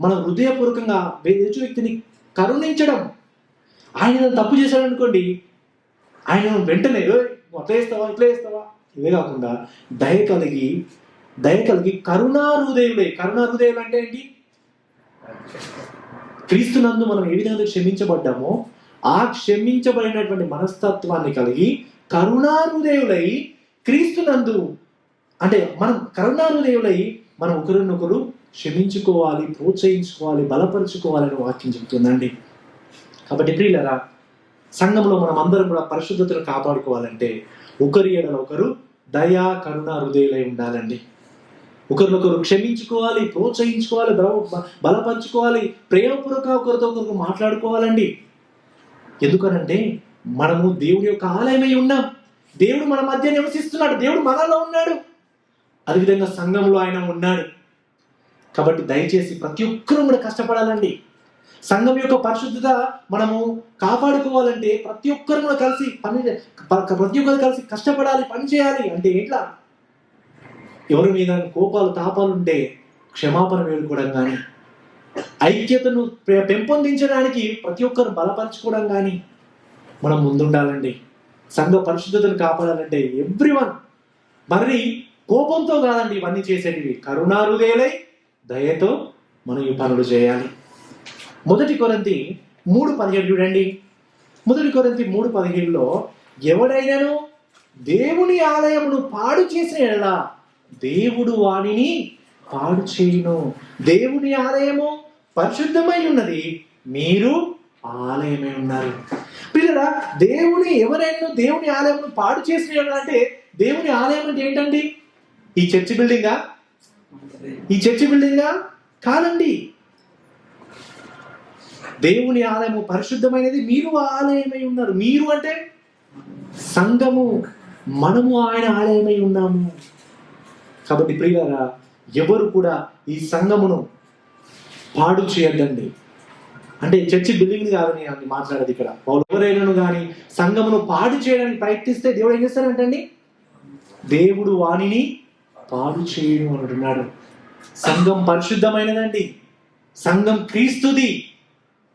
మనం హృదయపూర్వకంగా ఎదుటి వ్యక్తిని కరుణించడం. ఆయన తప్పు చేశాడు అనుకోండి, ఆయన వెంటనే అట్లా వేస్తావా ఇట్లా వేస్తావా ఇవే కాకుండా దయ కలిగి కరుణా హృదయులే. కరుణా హృదయులు అంటే ఏంటి? క్రీస్తునందు మనం ఏ విధంగా క్షమించబడ్డామో ఆ క్షమించబడినటువంటి మనస్తత్వాన్ని కలిగి కరుణా హృదయులై క్రీస్తునందు అంటే మనం కరుణా హృదయులై మనం ఒకరినొకరు క్షమించుకోవాలి, ప్రోత్సహించుకోవాలి, బలపరుచుకోవాలని వాక్యం చెప్తుందండి. కాబట్టి ప్రియులారా, సంఘంలో మనం అందరం కూడా పరిశుద్ధతను కాపాడుకోవాలంటే ఒకరి ఎడల ఒకరు దయా కరుణా హృదయులై ఉండాలండి. ఒకరినొకరు క్షమించుకోవాలి, ప్రోత్సహించుకోవాలి, బలపరుచుకోవాలి, ప్రేమపూర్వక ఒకరితో ఒకరికి మాట్లాడుకోవాలండి. ఎందుకనంటే మనము దేవుడి యొక్క ఆలయమై ఉన్నాం. దేవుడు మన మధ్య నివసిస్తున్నాడు, దేవుడు మనలో ఉన్నాడు, అదేవిధంగా సంఘంలో ఆయన ఉన్నాడు. కాబట్టి దయచేసి ప్రతి ఒక్కరూ కూడా కష్టపడాలండి. సంఘం యొక్క పరిశుద్ధత మనము కాపాడుకోవాలంటే ప్రతి ఒక్కరు కూడా ప్రతి ఒక్కరు కలిసి కష్టపడాలి, పని చేయాలి. అంటే ఎట్లా? ఎవరి మీద కోపాలు తాపాలు ఉంటే క్షమాపణ వేడుకోవడం కానీ, ఐక్యతను పెంపొందించడానికి ప్రతి ఒక్కరు బలపరచుకోవడం కానీ మనం ముందుండాలండి. సంఘ పరిశుద్ధతను కాపాడాలంటే ఎవ్రీవన్ మరి కోపంతో కాదండి ఇవన్నీ చేసేటివి, కరుణా హృదయులై దయతో మనం ఈ పనులు చేయాలి. 1 కొరింథీ 3:17 చూడండి. 1 కొరింథీ 3:17లో ఎవడైనాను దేవుని ఆలయమును పాడు చేసిన ఎడల దేవుడు వానిని పాడు చేయును. దేవుని ఆలయము పరిశుద్ధమై ఉన్నది, మీరు ఆలయమై ఉన్నారు. పిల్లరా, ఎవరైనా దేవుని ఆలయమును పాడు చేసిన అంటే దేవుని ఆలయం అంటే ఏంటండి? ఈ చర్చి బిల్డింగా కాదండి. దేవుని ఆలయము పరిశుద్ధమైనది, మీరు ఆలయమై ఉన్నారు. మీరు అంటే సంఘము, మనము ఆయన ఆలయమై ఉన్నాము. కాబట్టి ప్రియులారా, ఎవరు కూడా ఈ సంఘమును పాడు చేయొద్దండి. అంటే చర్చి బిల్డింగ్ కాదని అని మాట్లాడేది ఇక్కడ. వాళ్ళు ఎవరైనా కానీ సంఘమును పాడు చేయడానికి ప్రయత్నిస్తే దేవుడు ఏం చేస్తారంటండి? దేవుడు వాణిని పాడు చేయను అంటున్నాడు. సంఘం పరిశుద్ధమైనదండి, సంఘం క్రీస్తుది.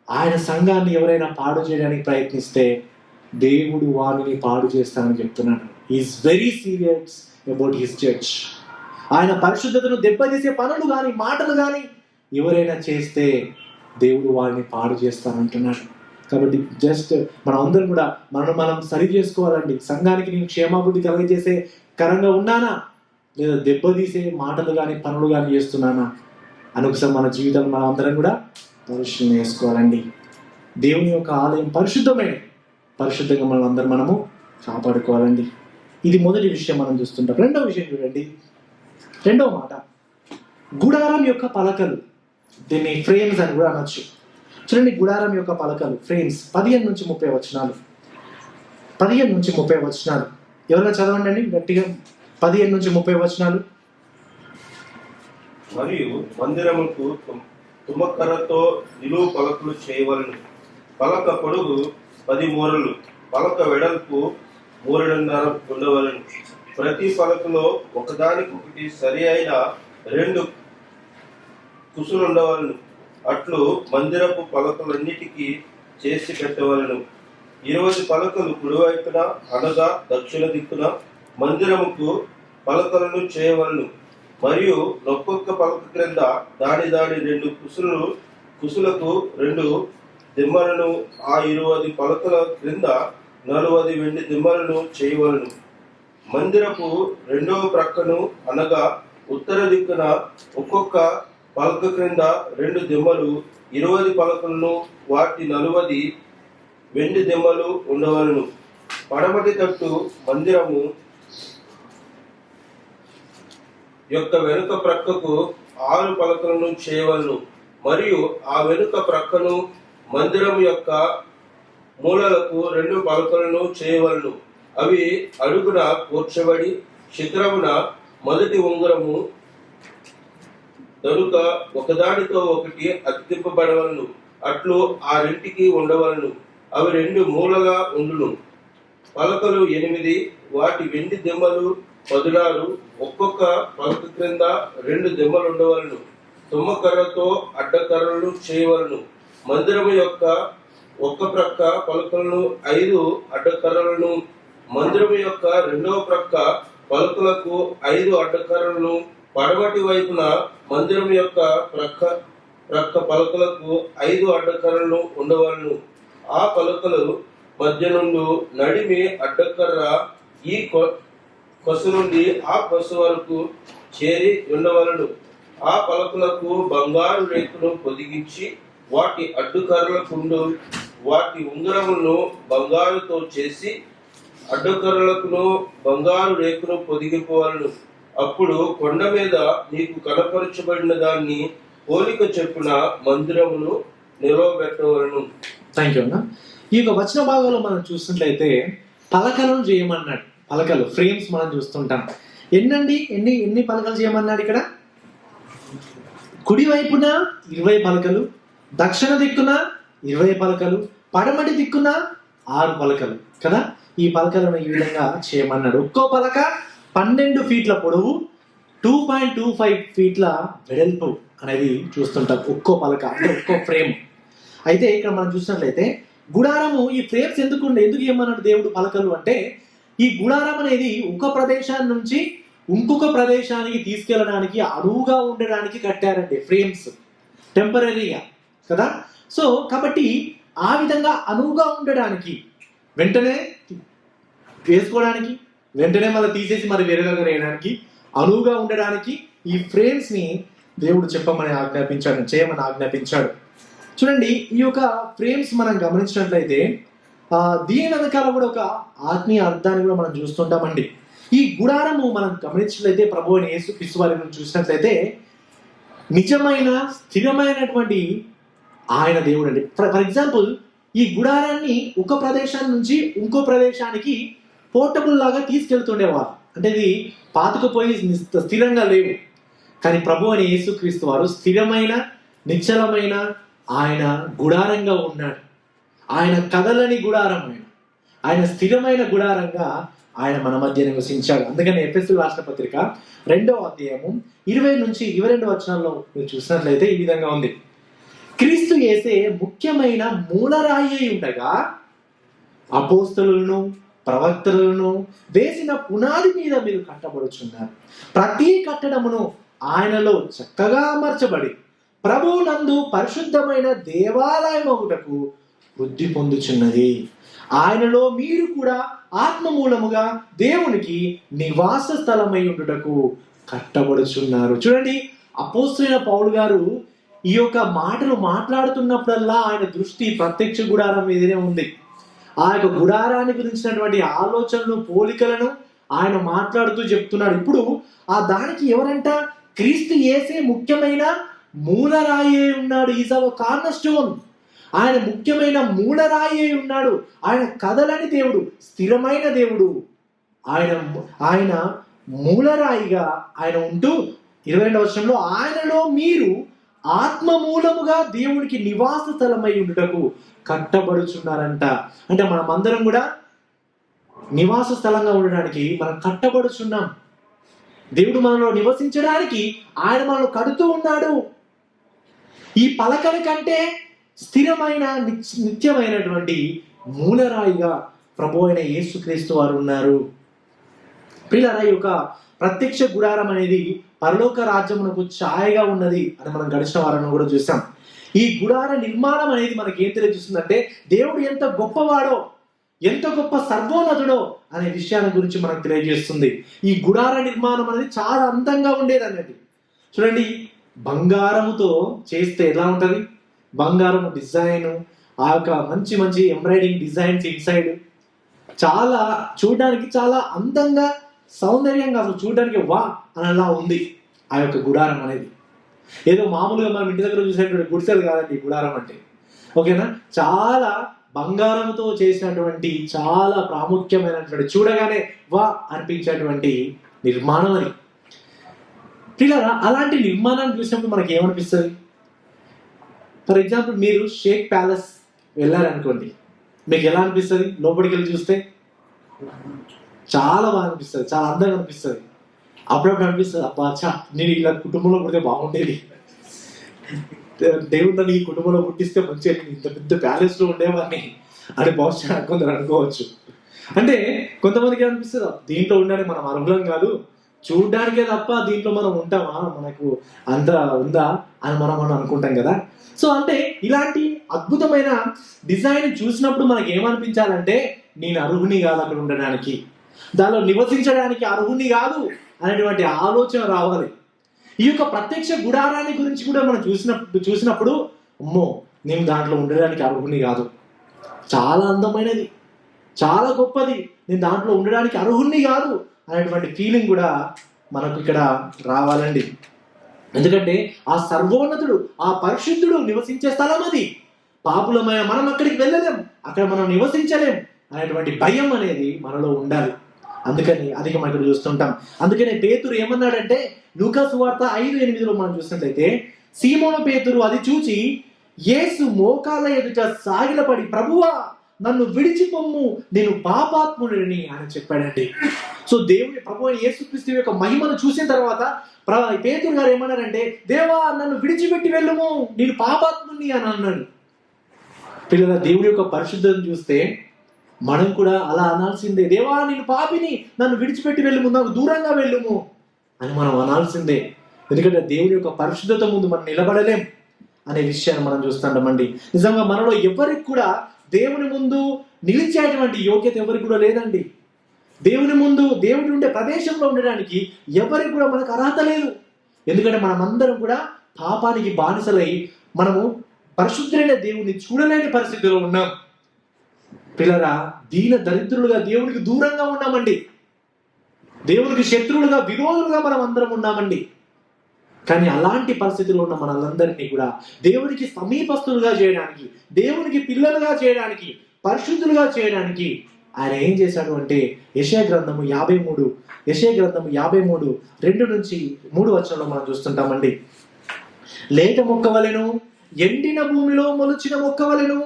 ఆయన సంఘాన్ని ఎవరైనా పాడు చేయడానికి ప్రయత్నిస్తే దేవుడు వాణిని పాడు చేస్తానని చెప్తున్నాడు. Is very serious about his church. ఆయన పరిశుద్ధతను దెబ్బతీసే పనులు కానీ మాటలు కానీ ఎవరైనా చేస్తే దేవుడు వారిని పాడు చేస్తానంటున్నాడు. కాబట్టి జస్ట్ మనం అందరం కూడా మనం సరి చేసుకోవాలండి. సంఘానికి నేను క్షేమాభివృద్ధి కలగజేసే కరంగా ఉన్నానా, లేదా దెబ్బతీసే మాటలు కానీ పనులు కానీ చేస్తున్నానా అని ఒకసారి మన జీవితంలో మనం అందరం కూడా పరిశీలన చేసుకోవాలండి. దేవుని యొక్క ఆలయం పరిశుద్ధంగా మనం అందరం మనము కాపాడుకోవాలండి. ఇది మొదటి విషయం మనం చూస్తుంటాం. రెండవ విషయం చూడండి, రెండవ మాట, గుడారం యొక్క పలకలు. దీన్ని ఫ్రేమ్స్ అని కూడా అనొచ్చు. చూడండి, గుడారం యొక్క పలకలు, ఫ్రేమ్స్. 15 నుంచి 30 వచనాలు. 15 నుంచి 30 వచనాలు ఎవరైనా చదవండి అండి గట్టిగా. 15 నుంచి 30 వచనాలు.
మరియు మందిరముకు తుమ్మకర్రతో నిలువు పలకలు చేయవలను. పలక పొడుగు 10 మూరలు, పలక వెడల్పు 3.5 ఉండవలను. ప్రతి పలకలో ఒకదానికొకటి సరి అయిన 2 కుసులు ఉండవలను. అట్లు మందిరపు పలకలన్నిటికీ చేసి పెట్టవలను. 20 పలకలు కుడివైపున అనగా దక్షిణ దిక్కున మందిరముకు పలకలను చేయవలను. మరియు ఒక్కొక్క పలక క్రింద దాని 2 కుసులకు 2 దిమ్మలను, ఆ 20 పలకల క్రింద 40 వెండి దిమ్మలను చేయవలను. మందిరపు రెండవ ప్రక్కను అనగా ఉత్తర దిక్కున ఒక్కొక్క పలక క్రింద 2 దిమ్మలు 20 పలకలను, వాటి 40 వెండి దిమ్మలు ఉండవలను. పడమటి తట్టు మందిరము యొక్క వెనుక ప్రక్కకు 6 పలకలను చేయవలను. మరియు ఆ వెనుక ప్రక్కను మందిరం యొక్క మూలలకు 2 పలకలను చేయవలను. అవి అడుగున కూర్చబడి శిఖరమున మొదటి ఉంగరము దనుక ఒకదానితో ఒకటి అతికింపబడవలను. అట్లు ఆ రెంటికి ఉండవలను. అవి 2 మూలగా ఉండును. పలకలు 8, వాటి వెండి దిమ్మలు 16. ఒక్కొక్క పలక క్రింద 2 దిమ్మలు ఉండవలను. తుమ్మకర్రతో అడ్డకర్రలు చేయవలను. మందిరము యొక్క ఒక్క ప్రక్క పలకలను 5 అడ్డకర్రలను, మందిరము యొక్క రెండవ ప్రక్క పలకలకు 5 అడ్డకర్రలను, పడమటి వైపున మందిరం యొక్క ప్రక్క పలకలకు 5 అడ్డకర్రలు ఉండవలను. ఆ పలకలు మధ్య నుండి నడిమి అడ్డకర్ర ఈ కొస నుండి ఆ కొస వరకు చేరి ఉండవలను. ఆ పలకలకు బంగారు రేకును పొదిగించి వాటి అడ్డుకర్రలకుండు వాటి ఉంగరములను బంగారుతో చేసి అడ్డుకర్రలకును బంగారు రేకును పొదిగిపోవలను. అప్పుడు కొండ మీద నీకు కనపరచబడిన దాన్ని పోలిక చెప్పున మందిరమును నిలవబెట్టవలను.
థ్యాంక్ యూ అన్న. ఈ యొక్క వచన భాగంలో మనం చూసినట్లయితే పలకలను చేయమన్నాడు. పలకలు, ఫ్రేమ్స్ మనం చూస్తుంటాం. ఎన్ని పలకలు చేయమన్నాడు ఇక్కడ? కుడి వైపున 20 పలకలు, దక్షిణ దిక్కున 20 పలకలు, పడమటి దిక్కున 6 పలకలు కదా. ఈ పలకలను ఈ విధంగా చేయమన్నాడు. ఒక్కో పలక 12 ఫీట్ల పొడవు, 2.25 ఫీట్ల వెడల్పు అనేది చూస్తుంటాం. ఒక్కో పలక అంటే ఒక్కో ఫ్రేమ్. అయితే ఇక్కడ మనం చూసినట్లయితే గుడారము, ఈ ఫ్రేమ్స్ ఎందుకు ఏమన్నాడు దేవుడు పలకలు అంటే, ఈ గుడారం అనేది ఒక ప్రదేశాన్ని నుంచి ఇంకొక ప్రదేశానికి తీసుకెళ్ళడానికి అడుగుగా ఉండడానికి కట్టారండి ఫ్రేమ్స్, టెంపరీగా కదా. సో కాబట్టి ఆ విధంగా అనువుగా ఉండడానికి, వెంటనే వేసుకోవడానికి, వెంటనే మళ్ళీ తీసేసి మరి వేరే దగ్గర వేయడానికి అనువుగా ఉండడానికి ఈ ఫ్రేమ్స్ ని దేవుడు చేయమని ఆజ్ఞాపించాడు. చూడండి, ఈ యొక్క ఫ్రేమ్స్ మనం గమనించినట్లయితే దీని వెనకాల కూడా ఒక ఆత్మీయ అర్థాన్ని కూడా మనం చూస్తుంటామండి. ఈ గుడారము మనం గమనించినట్లయితే ప్రభు అయిన యేసుక్రీస్తు వారి గురించి చూసినట్లయితే నిజమైన స్థిరమైనటువంటి ఆయన దేవుడు అండి. ఫర్ ఎగ్జాంపుల్, ఈ గుడారాన్ని ఒక ప్రదేశాన్ని నుంచి ఇంకో ప్రదేశానికి పోర్టబుల్ లాగా తీసుకెళ్తుండేవారు. అంటే ఇది పాతుకుపోయి స్థిరంగా లేవు. కానీ ప్రభు అయిన యేసుక్రీస్తు వారు స్థిరమైన నిశ్చలమైన ఆయన గుడారంగా ఉన్నాడు. ఆయన కదలని గుడారం, ఆయన స్థిరమైన గుడారంగా ఆయన మన మధ్య నివసించాడు. అందుకని ఎఫెసీయులకు రాసిన పత్రిక 2వ అధ్యాయము 20 నుంచి 22 వచనాల్లో మీరు చూసినట్లయితే ఈ విధంగా ఉంది. క్రీస్తు యేసే ముఖ్యమైన మూలరాయి అయి ఉండగా అపోస్తలులను ప్రవక్తలను వేసిన పునాది మీద మీరు కట్టబడుచున్నారు. ప్రతి కట్టడమును ఆయనలో చక్కగా అమర్చబడి ప్రభువునందు పరిశుద్ధమైన దేవాలయం ఒకటకు వృద్ధి పొందుచున్నది. ఆయనలో మీరు కూడా ఆత్మ మూలముగా దేవునికి నివాస స్థలమై ఉండుటకు కట్టబడుచున్నారు. చూడండి, అపోస్తలుడైన పౌలు గారు ఈ యొక్క మాటలు మాట్లాడుతున్నప్పుడల్లా ఆయన దృష్టి ప్రత్యక్ష గుడారం మీదనే ఉంది. ఆ యొక్క గుడారాన్ని గురించినటువంటి ఆలోచనలు, పోలికలను ఆయన మాట్లాడుతూ చెప్తున్నాడు. ఇప్పుడు ఆ దానికి ఎవరంట? క్రీస్తు యేసే ముఖ్యమైన మూలరాయి ఉన్నాడు. Is our corner stone. ఆయన ముఖ్యమైన మూలరాయి ఉన్నాడు. ఆయన కదలని దేవుడు, స్థిరమైన దేవుడు. ఆయన మూలరాయిగా ఆయన ఉంటూ 22వ వచనంలో ఆయనలో మీరు ఆత్మ మూలముగా దేవునికి నివాస స్థలమై ఉండుటకు కట్టబడుచున్నారంట. అంటే మనం అందరం కూడా నివాస స్థలంగా ఉండడానికి మనం కట్టబడుచున్నాం. దేవుడు మనలో నివసించడానికి ఆయన మనలో కడుతూ ఉన్నాడు. ఈ పలకల కంటే స్థిరమైన నిత్యమైనటువంటి మూలరాయిగా ప్రభు అయిన యేసుక్రీస్తు వారు ఉన్నారు. ప్రియులారా, ఈ యొక్క ప్రత్యక్ష గుడారం అనేది పరలోక రాజ్యమునకు ఛాయగా ఉన్నది అని మనం గడిచిన వారంలో కూడా చూసాం. ఈ గుడార నిర్మాణం అనేది మనకి ఏం తెలియజేస్తుందంటే దేవుడు ఎంత గొప్పవాడో, ఎంత గొప్ప సర్వోన్నతుడో అనే విషయాన్ని గురించి మనకు తెలియజేస్తుంది. ఈ గుడార నిర్మాణం అనేది చాలా అందంగా ఉండేది అనేది. చూడండి, బంగారముతో చేస్తే ఎలా ఉంటుంది? బంగారం డిజైన్, ఆ యొక్క మంచి మంచి ఎంబ్రాయిడింగ్ డిజైన్స్ ఇన్సైడ్ చాలా చూడడానికి చాలా అందంగా సౌందర్యంగా అసలు చూడడానికి వా అనేలా ఉంది ఆ యొక్క గుడారం అనేది. ఏదో మామూలుగా మనం ఇంటి దగ్గర చూసేటువంటి గుడిసెలు కాదండి ఈ గుడారం అంటే, ఓకేనా? చాలా బంగారంతో చేసినటువంటి చాలా ప్రాముఖ్యమైనటువంటి చూడగానే వా అనిపించేటువంటి నిర్మాణం అది. పిల్లరా, అలాంటి నిర్మాణాన్ని చూసినప్పుడు మనకి ఏమనిపిస్తుంది? ఫర్ ఎగ్జాంపుల్ మీరు షేక్ ప్యాలెస్ వెళ్ళారనుకోండి, మీకు ఎలా అనిపిస్తుంది? లోపలికి వెళ్ళి చూస్తే చాలా బాగా అనిపిస్తుంది, చాలా అందంగా అనిపిస్తుంది. అప్పుడప్పుడు అనిపిస్తుంది, అబ్బా చా నేను ఇలా కుటుంబంలో పుడితే బాగుండేది, దేవుడు నన్ను ఈ కుటుంబంలో పుట్టిస్తే మంచిగా ఇంత పెద్ద ప్యాలెస్లో ఉండేవాడిని అని బహుశా కొందరు అనుకోవచ్చు. అంటే కొంతమందికి అనిపిస్తుంది దీంట్లో ఉండడానికి మనం అర్హులం కాదు, చూడడానికే తప్ప దీంట్లో మనం ఉంటామా, మనకు అంత ఉందా అని మనం అనుకుంటాం కదా. సో అంటే ఇలాంటి అద్భుతమైన డిజైన్ చూసినప్పుడు మనకి ఏమనిపించాలంటే నేను అర్హుని కాదు అక్కడ ఉండడానికి, దానిలో నివసించడానికి అర్హుని కాదు అనేటువంటి ఆలోచన రావాలి. ఈ యొక్క ప్రత్యక్ష గుడారాన్ని గురించి కూడా మనం చూసినప్పుడు అమ్మో నేను దాంట్లో ఉండడానికి అర్హుని కాదు, చాలా అందమైనది, చాలా గొప్పది, నేను దాంట్లో ఉండడానికి అర్హుని కాదు అనేటువంటి ఫీలింగ్ కూడా మనకు ఇక్కడ రావాలండి. ఎందుకంటే ఆ సర్వోన్నతుడు, ఆ పరిశుద్ధుడు నివసించే స్థలం అది. పాపులమైన మనం అక్కడికి వెళ్ళలేం, అక్కడ మనం నివసించలేం అనేటువంటి భయం అనేది మనలో ఉండాలి. అందుకని అది మనం ఇక్కడ చూస్తుంటాం. అందుకనే పేతురు ఏమన్నాడంటే లూకా సువార్త 5:8 మనం చూసినట్లయితే, సీమోను పేతురు అది చూచి యేసు మోకాళ్ళ ఎదుట సాగిలపడి ప్రభువా నన్ను విడిచిపొమ్ము నేను పాపాత్ముడిని అని చెప్పాడండి. సో దేవుని ప్రభు యేసుక్రీస్తు యొక్క మహిమను చూసిన తర్వాత పేతురు గారు ఏమన్నారంటే, దేవా నన్ను విడిచిపెట్టి వెళ్ళుము నేను పాపాత్ముని అని అన్నాడు. పిల్లల, దేవుని యొక్క పరిశుద్ధతను చూస్తే మనం కూడా అలా అనాల్సిందే, దేవా నేను పాపిని నన్ను విడిచిపెట్టి వెళ్ళుము, నాకు దూరంగా వెళ్ళుము అని మనం అనాల్సిందే. ఎందుకంటే దేవుని యొక్క పరిశుద్ధత ముందు మనం నిలబడలేం అనే విషయాన్ని మనం చూస్తుంటామండి. నిజంగా మనలో ఎవరికి కూడా దేవుని ముందు నిలిచేటువంటి యోగ్యత ఎవరికి కూడా లేదండి. దేవుని ముందు, దేవుడు ఉండే ప్రదేశంలో ఉండడానికి ఎవరికి కూడా మనకు అర్హత లేదు. ఎందుకంటే మనమందరం కూడా పాపానికి బానిసలై మనము పరిశుద్ధులైన దేవుని చూడలేని పరిస్థితిలో ఉన్నాం. పిల్లరా, దీన దరిద్రులుగా దేవునికి దూరంగా ఉన్నామండి, దేవునికి శత్రువులుగా విరోధులుగా మనం అందరం ఉన్నామండి. కానీ అలాంటి పరిస్థితుల్లో ఉన్న మనందరినీ కూడా దేవునికి సమీపస్తులుగా చేయడానికి, దేవునికి పిల్లలుగా చేయడానికి, పరిశుద్ధులుగా చేయడానికి ఆయన ఏం చేశాడు అంటే యెషయా గ్రంథము 53 2-3 మనం చూస్తుంటామండి. లేత మొక్కవలెను, ఎండిన భూమిలో మొలిచిన మొక్కవలెను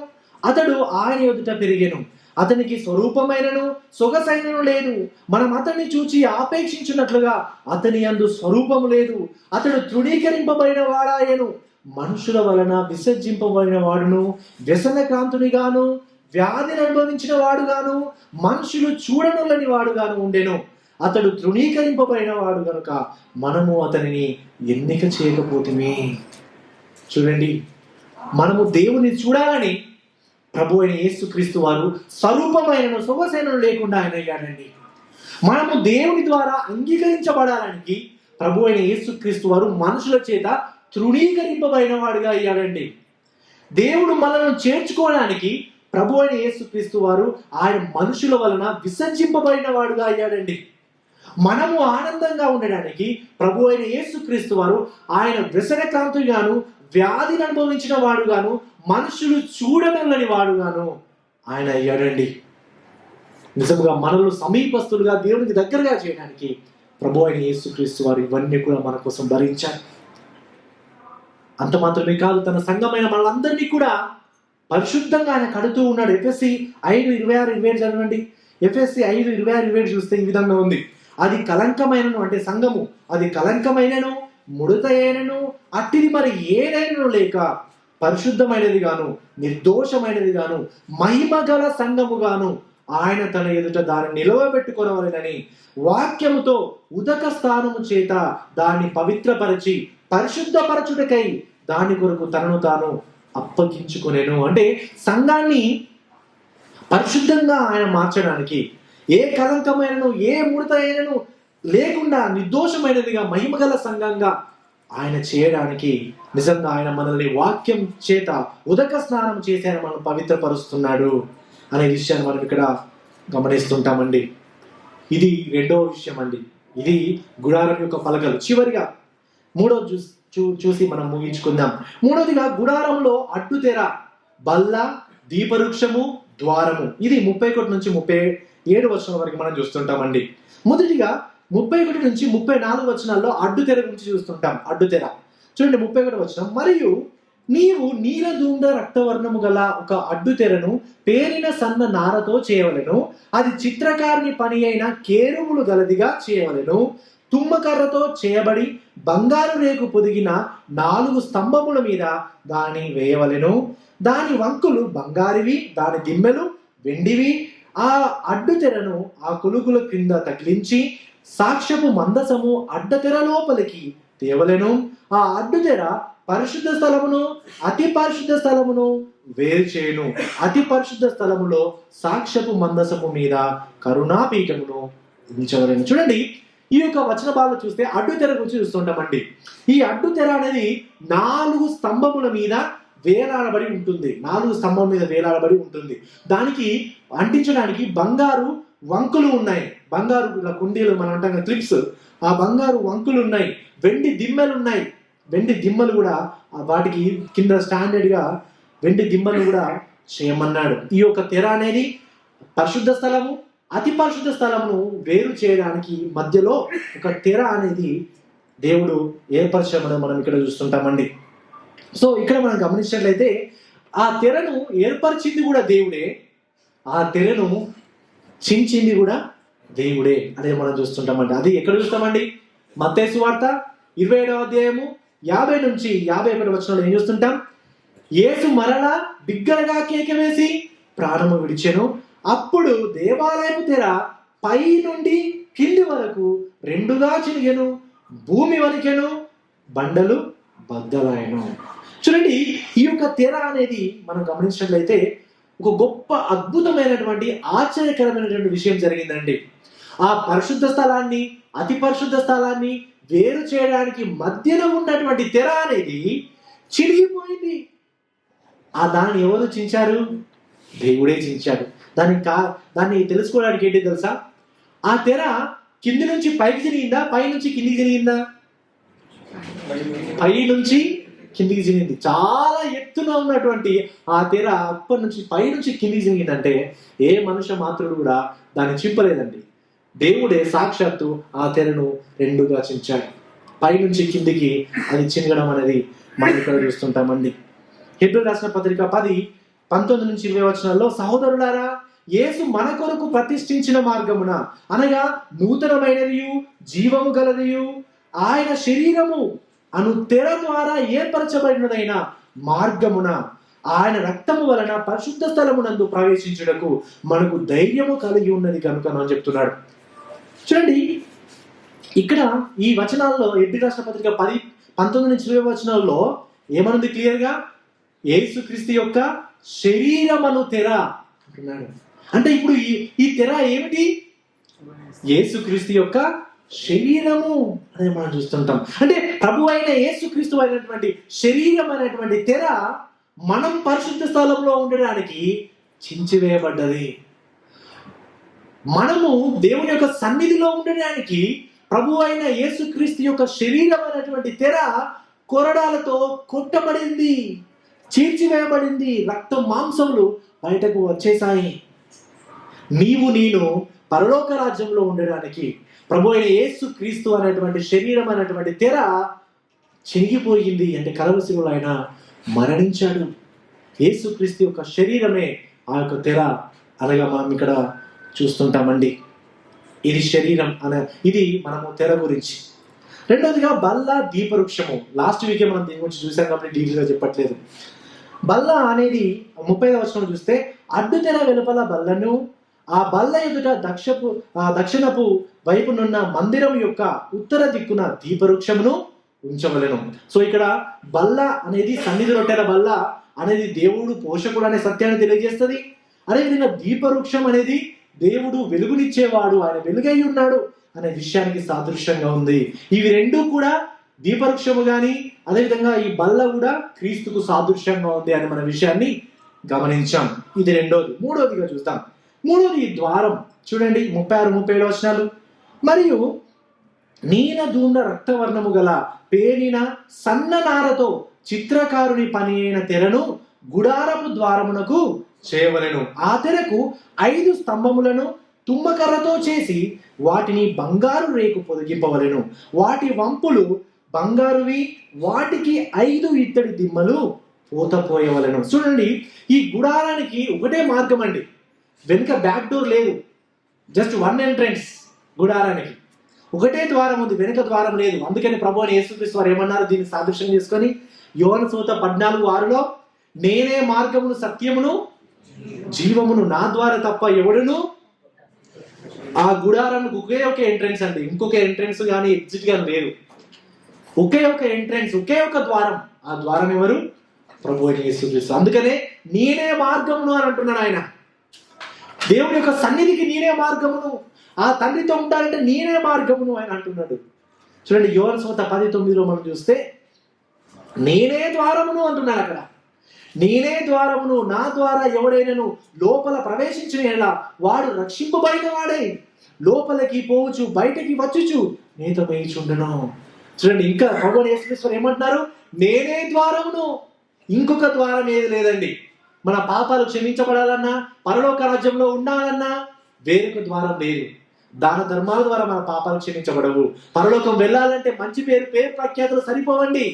అతడు ఆయన ఎదుట పెరిగెను, అతనికి స్వరూపమైనను సొగసైనను లేదు, మనం అతన్ని చూచి ఆపేక్షించినట్లుగా అతని యందు స్వరూపము లేదు, అతడు తృణీకరింపబడిన వాడాయను, మనుషుల వలన విసర్జింపబడిన వాడును, వ్యసనక్రాంతునిగాను వ్యాధిని అనుభవించిన వాడుగాను మనుషులు చూడనులని వాడుగాను ఉండెను, అతడు తృణీకరింపబడిన వాడు గనుక మనము అతనిని ఎన్నిక చేయకపోతేమే. చూడండి, మనము దేవుని చూడాలని ప్రభు అయిన యేసుక్రీస్తు వారు స్వరూపమైనను సొగసైనను లేకుండా ఆయన అయ్యాడండి. మనము దేవుని ద్వారా అంగీకరించబడాలని ప్రభు అయిన యేసుక్రీస్తు వారు మనుషుల చేత తృణీకరింపబడిన వాడుగా అయ్యాడండి. దేవుడు మనల్ని చేర్చుకోవడానికి ప్రభు అయిన యేసుక్రీస్తు వారు ఆయన మనుషుల వలన విసర్జింపబడిన వాడుగా అయ్యాడండి. మనము ఆనందంగా ఉండడానికి ప్రభు అయిన యేసుక్రీస్తు వారు ఆయన వ్యసనక్రాంతుగాను వ్యాధిని అనుభవించిన వాడుగాను మనుషులు చూడనల్లని వాడుగాను ఆయన అయ్యాడండి. నిజంగా మనలో సమీపస్తులుగా దేవునికి దగ్గరగా చేయడానికి ప్రభు అయిన యేసుక్రీస్తు వారు ఇవన్నీ కూడా మన కోసం భరించారు. అంత మాత్రమే కాదు, తన సంఘమైన మనలందరినీ కూడా పరిశుద్ధంగా ఆయన కడుతూ ఉన్నాడు. ఎఫెసీ 5:26-27 చదవండి. ఎఫెసీ 5:26-27 చూస్తే ఈ విధంగా ఉంది, అది కలంకమైనను అంటే సంఘము అది కలంకమైనను ముడత అయినను అట్టిది మరి ఏదైనా లేక పరిశుద్ధమైనది గాను నిర్దోషమైనది గాను మహిమ గల సంఘము గాను ఆయన తన ఎదుట దాన్ని నిలవబెట్టుకొనవలెనని వాక్యముతో ఉదక స్థానము చేత దాన్ని పవిత్రపరిచి పరిశుద్ధపరచుటకై దాని కొరకు తనను తాను అప్పగించుకొనెను. అంటే సంఘాన్ని పరిశుద్ధంగా ఆయన మార్చడానికి ఏ కలంకమైనను ఏ ముడత అయినను లేకుండా నిర్దోషమైనదిగా మహిమగల సంఘంగా ఆయన చేయడానికి నిజంగా ఆయన మనల్ని వాక్యం చేత ఉదక స్నానం చేసి ఆయన మనం పవిత్రపరుస్తున్నాడు అనే విషయాన్ని మనం ఇక్కడ గమనిస్తుంటామండి. ఇది రెండవ విషయం అండి. ఇది గుడారం యొక్క పలకలు. చివరిగా మూడోది చూసి మనం ముగించుకుందాం. మూడోదిగా గుడారంలో అడ్డుతెర, బల్ల, దీపవృక్షము, ద్వారము. ఇది 31 నుంచి 37 వచనం వరకు మనం చూస్తుంటామండి. మొదటిగా 31 నుంచి 34 వచనాల్లో అడ్డుతెర గురించి చూస్తుంటాం. అడ్డుతెర చూడండి, 31 వచనం. మరియు నీవు నీలధూమ్ర రక్తవర్ణము గల ఒక అడ్డుతెరను పేరిన సన్న నారతో చేయవలెను. అది చిత్రకారుని పని అయిన కేరువులు గలదిగా చేయవలెను. తుమ్మకర్రతో చేయబడి బంగారు రేకు పొదిగిన 4 స్తంభముల మీద దాన్ని వేయవలెను. దాని వంకులు బంగారివి, దాని దిమ్మెలు వెండివి. ఆ అడ్డుతెరను ఆ కొలుగుల క్రింద తగిలించి సాక్ష్యపు మందసము అడ్డతెర లోపలికి తేవలెను. ఆ అడ్డుతెర పరిశుద్ధ స్థలమును అతి పరిశుద్ధ స్థలమును వేరు చేయను. అతి పరిశుద్ధ స్థలములో సాక్ష్యపు మందసము మీద కరుణాపీఠమును ఉంచవలెను. చూడండి, ఈ యొక్క వచన భాగం చూస్తే అడ్డుతెర గురించి చూస్తుంటామండి. ఈ అడ్డుతెర అనేది 4 స్తంభముల మీద వేలాడబడి ఉంటుంది. 4 స్తంభం మీద వేలాడబడి ఉంటుంది. దానికి అంటించడానికి బంగారు వంకులు ఉన్నాయి. బంగారు కుండీలు మనం అంటాం క్లిప్స్, ఆ బంగారు వంకులు ఉన్నాయి. వెండి దిమ్మెలు ఉన్నాయి. వెండి దిమ్మలు కూడా వాటికి కింద స్టాండర్డ్ గా వెండి దిమ్మలు కూడా చేయమన్నాడు. ఈ యొక్క తెర అనేది పరిశుద్ధ స్థలము అతి పరిశుద్ధ స్థలమును వేరు చేయడానికి మధ్యలో ఒక తెర అనేది దేవుడు ఏర్పరచమని మనం ఇక్కడ చూస్తుంటామండి. సో ఇక్కడ మనం గమనించినట్లయితే ఆ తెరను ఏర్పరిచింది కూడా దేవుడే, ఆ తెరను చించింది కూడా దేవుడే అనేది మనం చూస్తుంటామండి. అది ఎక్కడ చూస్తామండి? మత్తయి సువార్త 27వ అధ్యాయము 50 నుంచి 51 వచనంలో ఏం చూస్తుంటాం? యేసు మరలా బిగ్గరగా కేక వేసి ప్రాణము విడిచెను. అప్పుడు దేవాలయపు తెర పై నుండి కింది వరకు 2గా చినిగెను, భూమి వణికెను, బండలు బద్దలాయను. చూడండి, ఈ యొక్క తెర అనేది మనం గమనించినట్లయితే ఒక గొప్ప అద్భుతమైనటువంటి ఆశ్చర్యకరమైనటువంటి విషయం జరిగిందండి. ఆ పరిశుద్ధ స్థలాన్ని అతి పరిశుద్ధ స్థలాన్ని వేరు చేయడానికి మధ్యలో ఉన్నటువంటి తెర అనేది చిరిగిపోయింది. ఆ దాన్ని ఎవరు చించారు? దేవుడే చించాడు. దాన్ని తెలుసుకోవడానికి ఏంటి తెలుసా? ఆ తెర కింది నుంచి పైకి జరిగిందా, పై నుంచి కిందికి జరిగిందా? పై నుంచి కిందికి జరిగింది. చాలా ఎత్తున ఉన్నటువంటి ఆ తెర అప్పటి నుంచి పై నుంచి కిందికి జరిగిందంటే ఏ మనుష్య మాత్రుడు కూడా దాన్ని చింపలేదండి. దేవుడే సాక్షాత్తు ఆ తెరను 2గా చించాడు. పై నుంచి కిందికి అది చినగడం అనేది మనం ఇక్కడ చూస్తుంటామండి. హెబ్రీయులకు రాసిన పత్రిక 10:19 నుంచి 20 వచనాల్లో, సహోదరులారా, యేసు మన కొరకు ప్రతిష్ఠించిన మార్గమున అనగా నూతనమైనదియు జీవము గలదియు ఆయన శరీరము అను తెర ద్వారా ఏర్పరచబడినదైన మార్గమున ఆయన రక్తము వలన పరిశుద్ధ స్థలమునందు ప్రవేశించుటకు మనకు ధైర్యము కలిగి ఉన్నది కనుక అని చెప్తున్నాడు. చూడండి, ఇక్కడ ఈ వచనాల్లో హెబ్రీయులకు రాసిన పత్రిక 10:19 నుంచి 20 వచనాల్లో ఏమనుంది క్లియర్గా? యేసుక్రీస్తు యొక్క శరీరమను తెర అంటున్నాడు. అంటే ఇప్పుడు ఈ తెర ఏమిటి? యేసుక్రీస్తు యొక్క శరీరము అనేది మనం చూస్తుంటాం. అంటే ప్రభు అయిన యేసుక్రీస్తు అయినటువంటి శరీరం అనేటువంటి తెర మనం పరిశుద్ధ స్థలంలో ఉండడానికి చించివేయబడ్డది. మనము దేవుని యొక్క సన్నిధిలో ఉండడానికి ప్రభు అయిన యేసుక్రీస్తు యొక్క శరీరం అనేటువంటి తెర కొరడాలతో కొట్టబడింది, చీల్చివేయబడింది. రక్తం మాంసములు బయటకు వచ్చేసాయి. నీవు నేను పరలోక రాజ్యంలో ఉండడానికి ప్రభు అయిన యేసుక్రీస్తు అనేటువంటి శరీరం అనేటువంటి తెర చినిగిపోయింది. అంటే కలవసిలో ఆయన మరణించాడు. యేసుక్రీస్తు యొక్క శరీరమే ఆ యొక్క తెర అనగా మనం ఇక్కడ చూస్తుంటామండి. ఇది శరీరం ఇది మనము తెర గురించి. రెండవదిగా బల్ల, దీపవృక్షము. లాస్ట్ వీకే మనం దీని గురించి చూసాం కాబట్టి డీటెయిల్గా చెప్పట్లేదు. బల్ల అనేది 30వ వచనం చూస్తే, అడ్డు తెర వెలుపల బల్లను, ఆ బల్ల ఎదుట దక్షిణపు వైపునున్న మందిరం యొక్క ఉత్తర దిక్కున దీపవృక్షమును ఉంచవలెను. సో ఇక్కడ బల్ల అనేది సన్నిధి రొట్టెల బల్ల అనేది దేవుడు పోషకుడు అనే సత్యాన్ని తెలియజేస్తుంది. అదేవిధంగా దీపవృక్షం అనేది దేవుడు వెలుగునిచ్చేవాడు, ఆయన వెలుగై ఉన్నాడు అనే విషయానికి సాదృశ్యంగా ఉంది. ఇవి 2 కూడా దీపవృక్షము కానీ అదేవిధంగా ఈ బల్ల కూడా క్రీస్తుకు సాదృశ్యంగా ఉంది అనే మన విషయాన్ని గమనించాం. ఇది రెండోది. మూడోదిగా చూద్దాం. మూడోది ఈ ద్వారం. చూడండి 36-37 వచనాలు. మరియు నీల ధూమ్ర రక్తవర్ణము గల పేనిన సన్న నారతో చిత్రకారుని పని అయిన తెరను గుడారపు ద్వారమునకు చేయవలెను. ఆ తెరకు 5 స్తంభములను తుమ్మకర్రతో చేసి వాటిని బంగారు రేకు పొదిగింపవలెను. వాటి వంపులు బంగారువి, వాటికి 5 ఇత్తడి దిమ్మలు పూతపోయవలెను. చూడండి, ఈ గుడారానికి ఒకటే మార్గం అండి. వెనుక బ్యాక్ డోర్ లేదు, జస్ట్ 1 ఎంట్రెన్స్. గుడారానికి ఒకటే ద్వారం ఉంది, వెనుక ద్వారం లేదు. అందుకని ప్రభువైన యేసుక్రీస్తు వారు ఏమన్నారు దీన్ని సాదృశ్యం చేసుకొని? యోహాను సువార్త 14:6లో నేనే మార్గమును సత్యమును జీవమును, నా ద్వారా తప్ప ఎవడును. ఆ గుడారానికి ఒకే ఒక ఎంట్రెన్స్ అండి, ఇంకొక ఎంట్రెన్స్ కానీ ఎగ్జిట్ కానీ లేదు. ఒకే ఒక ఎంట్రెన్స్, ఒకే ఒక ద్వారం. ఆ ద్వారం ఎవరు? ప్రభువైన యేసుక్రీస్తు. అందుకనే నేనే మార్గమును అని అంటున్నాడు ఆయన. దేవుని యొక్క సన్నిధికి నేనే మార్గమును, ఆ తండ్రితో ఉండాలంటే నేనే మార్గమును ఆయన అంటున్నాడు. చూడండి, యోహాను సువార్త 10:9లో మనం చూస్తే నేనే ద్వారమును అంటున్నాడు అక్కడ. నేనే ద్వారమును, నా ద్వారా ఎవడైనను లోపల ప్రవేశించిన యెడల వాడు రక్షింపబడిన వాడే, లోపలికి పోవచ్చు బయటకి వచ్చుచు నీతో మేయుచుండును. చూడండి, ఇంకా ప్రభువైన యేసుక్రీస్తు ఏమంటున్నారు? నేనే ద్వారమును, ఇంకొక ద్వారం ఏది లేదండి. మన పాపాలు క్షమించబడాలన్నా, పరలోక రాజ్యంలో ఉండాలన్నా వేరొక ద్వారం లేదు. దాన ధర్మాల ద్వారా మన పాపాలు క్షమించబడవు. పరలోకం వెళ్ళాలంటే మంచి పేరు ప్రఖ్యాతులు సరిపోవండి.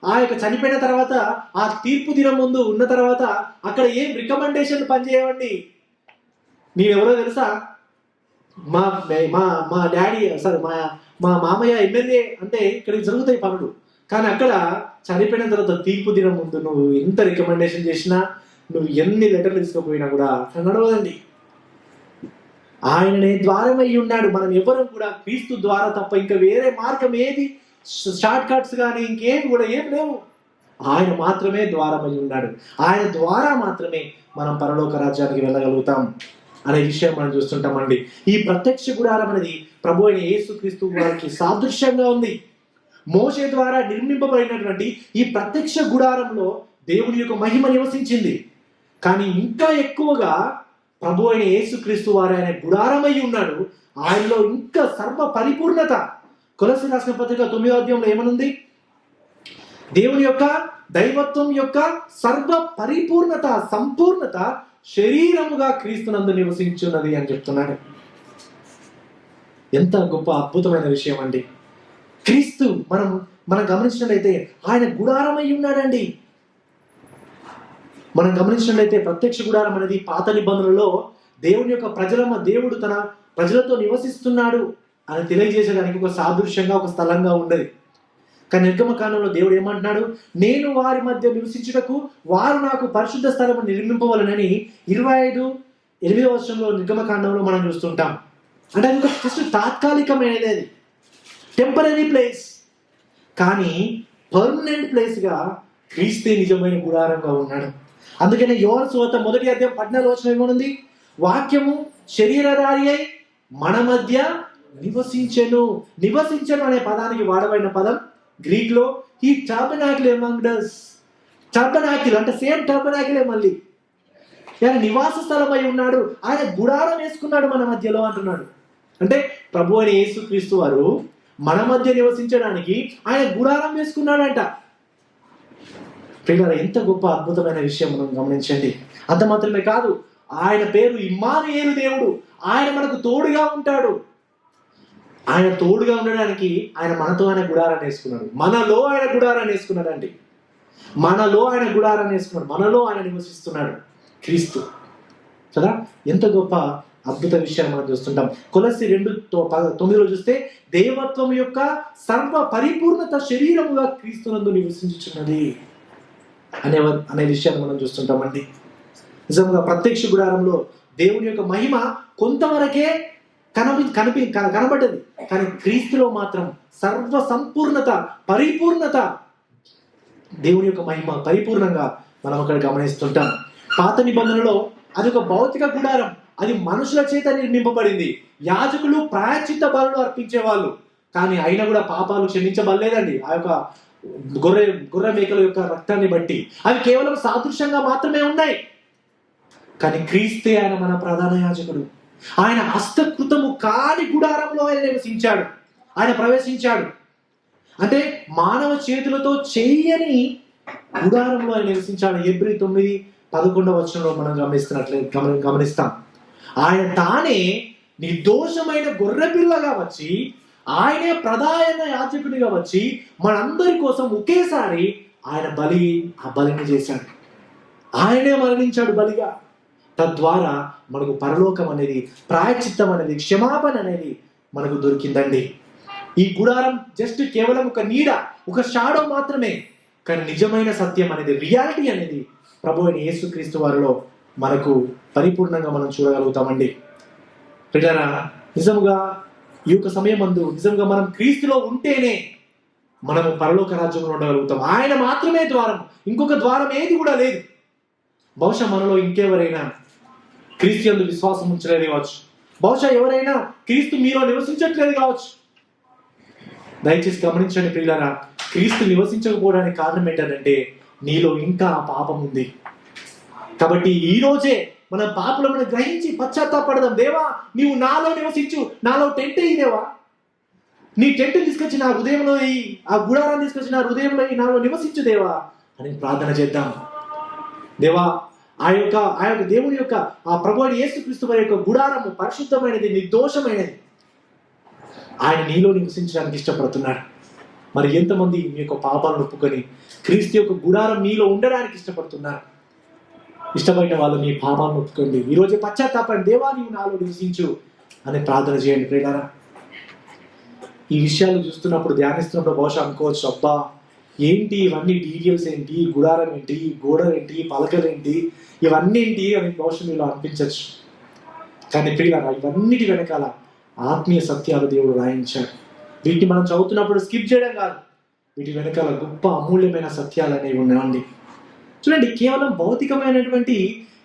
ఆ యొక్క చనిపోయిన తర్వాత, ఆ తీర్పు దినం ముందు ఉన్న తర్వాత అక్కడ ఏం రికమెండేషన్ పనిచేయవండి. నేనెవరో తెలుసా? మా మా మా డాడీ సారీ మా మామయ్య ఎమ్మెల్యే అంటే ఇక్కడికి జరుగుతాయి పనులు. కానీ అక్కడ చనిపోయిన తర్వాత తీర్పు దినం ముందు నువ్వు ఎంత రికమెండేషన్ చేసినా, నువ్వు ఎన్ని లెటర్లు తీసుకుపోయినా కూడా నడవదండి. ఆయననే ద్వారం అయి ఉన్నాడు. మనం ఎవరు కూడా క్రీస్తు ద్వారా తప్ప ఇంకా వేరే మార్గం ఏది, షార్ట్ కట్స్ కానీ ఇంకేమి కూడా ఏం లేవు. ఆయన మాత్రమే ద్వారం అయి ఉన్నాడు. ఆయన ద్వారా మాత్రమే మనం పరలోక రాజ్యానికి వెళ్ళగలుగుతాం అనే విషయం మనం చూస్తుంటామండి. ఈ ప్రత్యక్ష గుడారం అనేది ప్రభు అయిన యేసుక్రీస్తు వారికి సాదృశ్యంగా ఉంది. మోషే ద్వారా నిర్మింపబడినటువంటి ఈ ప్రత్యక్ష గుడారంలో దేవుని యొక్క మహిమ నివసించింది. కానీ ఇంకా ఎక్కువగా ప్రభు అయిన యేసుక్రీస్తు వారు ఆయన గుడారమై ఉన్నాడు. ఆయనలో ఇంకా సర్వ పరిపూర్ణత. కొలస్సీ రాసిన పత్రిక 9వ అధ్యాయంలో ఏమనుంది? దేవుని యొక్క దైవత్వం యొక్క సర్వ పరిపూర్ణత, సంపూర్ణత శరీరముగా క్రీస్తునందు నివసించున్నది అని చెప్తున్నాడు. ఎంత గొప్ప అద్భుతమైన విషయం అండి. క్రీస్తు మనం గమనించినట్లయితే ఆయన గుడారమై ఉన్నాడండి. మనం గమనించినట్లయితే ప్రత్యక్ష గుడారం అనేది పాత నిబంధనలలో దేవుని యొక్క దేవుడు తన ప్రజలతో నివసిస్తున్నాడు అని తెలియజేసేదానికి ఒక సాదృశ్యంగా, ఒక స్థలంగా ఉండేది. కానీ నిర్గమకాండంలో దేవుడు ఏమంటున్నాడు? నేను వారి మధ్య నివసించుటకు వారు నాకు పరిశుద్ధ స్థలము నిర్మింపవలనని 25:8 వర్షంలో నిర్గమకాండంలో మనం చూస్తుంటాం. అంటే అది ఒక జస్ట్ తాత్కాలికమైనది, అది టెంపరీ ప్లేస్. కానీ పర్మనెంట్ ప్లేస్గా క్రీస్తే నిజమైన గుడారంగా ఉన్నాడు. అందుకనే యోహాను సువార్త 1వ అధ్యాయం 14వ వచనం ఏమనుంది? వాక్యము శరీరధారి అయి మన మధ్య నివసించెను. నివసించెను అనే పదానికి వాడబడిన పదం గ్రీక్ లో ఈ టాబర్నాకిల్ అమంగ్ us. టాబర్నాకిల్ అంటే సేమ్ టాబర్నాకిలే మళ్ళీ. ఆయన నివాస స్థలమై ఉన్నాడు, ఆయన గుడారం వేసుకున్నాడు మన మధ్యలో అంటున్నాడు. అంటే ప్రభు అయిన యేసుక్రీస్తు వారు మన మధ్య నివసించడానికి ఆయన గుడారం వేసుకున్నాడంట. ప్రియులారా, ఎంత గొప్ప అద్భుతమైన విషయం మనం గమనించండి. అంత మాత్రమే కాదు, ఆయన పేరు ఇమ్మానుయేలు, దేవుడు. ఆయన మనకు తోడుగా ఉంటాడు. ఆయన తోడుగా ఉండడానికి ఆయన మనతో ఆయన గుడారాన్ని వేసుకున్నాడు. మనలో ఆయన గుడారాన్ని వేసుకున్నాడు అండి. మనలో ఆయన గుడారాన్ని వేసుకున్నాడు, మనలో ఆయన నివసిస్తున్నాడు క్రీస్తు కదా. ఎంత గొప్ప అద్భుత విషయాన్ని మనం చూస్తుంటాం. కొలస్సీ 2:9లో చూస్తే దేవత్వం యొక్క సర్వ పరిపూర్ణత శరీరముగా క్రీస్తునందు నివసించుచున్నది అనే విషయాన్ని మనం చూస్తుంటామండి. నిజంగా ప్రత్యక్ష గుడారంలో దేవుని యొక్క మహిమ కొంతవరకే కనబడ్డది. కానీ క్రీస్తులో మాత్రం సర్వ సంపూర్ణత, పరిపూర్ణత, దేవుని యొక్క మహిమ పరిపూర్ణంగా మనం అక్కడ గమనిస్తుంటాం. పాత నిబంధనలో అది ఒక భౌతిక గుడారం, అది మనుషుల చేత నిర్మింపబడింది. యాజకులు ప్రాయశ్చిత్త బలులు అర్పించేవాళ్ళు. కానీ అయినా కూడా పాపాలు క్షమించబడలేదండి. ఆ యొక్క గొర్రె మేకల యొక్క రక్తాన్ని బట్టి అవి కేవలం సాదృశ్యంగా మాత్రమే ఉన్నాయి. కానీ క్రీస్తే ఆయన మన ప్రధాన యాజకుడు. ఆయన హస్తకృతము కాని గుడారంలో ఆయన నివసించాడు, ఆయన ప్రవేశించాడు. అంటే మానవ చేతులతో చేయని గుడారంలో ఆయన నివసించాడు. హెబ్రీ 9:11 మనం గమనిస్తాం. ఆయన తానే నిర్దోషమైన గొర్రె పిల్లగా వచ్చి, ఆయనే ప్రధాన యాజకుడిగా వచ్చి మనందరి కోసం ఒకేసారి ఆయన బలిని చేశాడు. ఆయనే మరణించాడు బలిగా. తద్వారా మనకు పరలోకం అనేది, ప్రాయశ్చిత్తం అనేది, క్షమాపణ అనేది మనకు దొరికిందండి. ఈ గుడారం జస్ట్ కేవలం ఒక నీడ, ఒక షాడో మాత్రమే. కానీ నిజమైన సత్యం అనేది, రియాలిటీ అనేది ప్రభు అయిన యేసుక్రీస్తు వారిలో మనకు పరిపూర్ణంగా మనం చూడగలుగుతామండి. పిల్లరా, నిజంగా ఈ యొక్క సమయం మందు నిజంగా మనం క్రీస్తులో ఉంటేనే మనము పరలోక రాజ్యంలో ఉండగలుగుతాం. ఆయన మాత్రమే ద్వారం, ఇంకొక ద్వారం ఏది కూడా లేదు. బహుశా మనలో ఇంకెవరైనా క్రీస్తు యందు విశ్వాసం ఉంచలేదు కావచ్చు. బహుశా ఎవరైనా క్రీస్తు మీలో నివసించట్లేదు కావచ్చు. దయచేసి గమనించండి ప్రియులారా, క్రీస్తు నివసించకపోవడానికి కారణం ఏంటంటే నీలో ఇంకా పాపం ఉంది. కాబట్టి ఈ రోజే మన పాపలను గ్రహించి పశ్చాత్తాపడదాం. దేవా, నీవు నాలో నివసించు, నాలో టెంట్ అయ్యి దేవా, నీ టెంట్ తీసుకొచ్చి నా హృదయంలో అయ్యి, ఆ గుడారాన్ని తీసుకొచ్చి నా హృదయంలో అయ్యి నాలో నివసించు దేవా అని ప్రార్థన చేద్దాం. దేవా, ఆ యొక్క దేవుని యొక్క ఆ ప్రభువైన యేసుక్రీస్తు వారి యొక్క గుడారము పరిశుద్ధమైనది, నిర్దోషమైనది. ఆయన నీలో నివసించడానికి ఇష్టపడుతున్నాడు. మరి ఎంతమంది మీ యొక్క పాపాలను ఒప్పుకొని క్రీస్తు యొక్క గుడారం మీలో ఉండడానికి ఇష్టపడుతున్నారు? ఇష్టపడిన వాళ్ళు మీ పాపాలను ఒప్పుకోండి. ఈరోజు పశ్చాత్తాపండి. దేవా, నీవు నాలో నివసించు అని ప్రార్థన చేయండి ప్రియులారా. ఈ విషయాలు చూస్తున్నప్పుడు, ధ్యానిస్తున్నప్పుడు బహుశా అనుకోవచ్చు, అబ్బా ఏంటి ఇవన్నీ, డీటెయిల్స్ ఏంటి, గుడారం ఏంటి, గోడలు ఏంటి, పలకలు ఏంటి, ఇవన్నీ ఏంటి అని బహుశా మీలో అనిపించవచ్చు. కానీ ప్రియులారా, ఇవన్నిటి వెనకాల ఆత్మీయ సత్యాలు దేవుడు రాయించాడు. వీటిని మనం చదువుతున్నప్పుడు స్కిప్ చేయడం కాదు, వీటి వెనకాల గొప్ప అమూల్యమైన సత్యాలు అనేవి ఉన్నాయండి. చూడండి, కేవలం భౌతికమైనటువంటి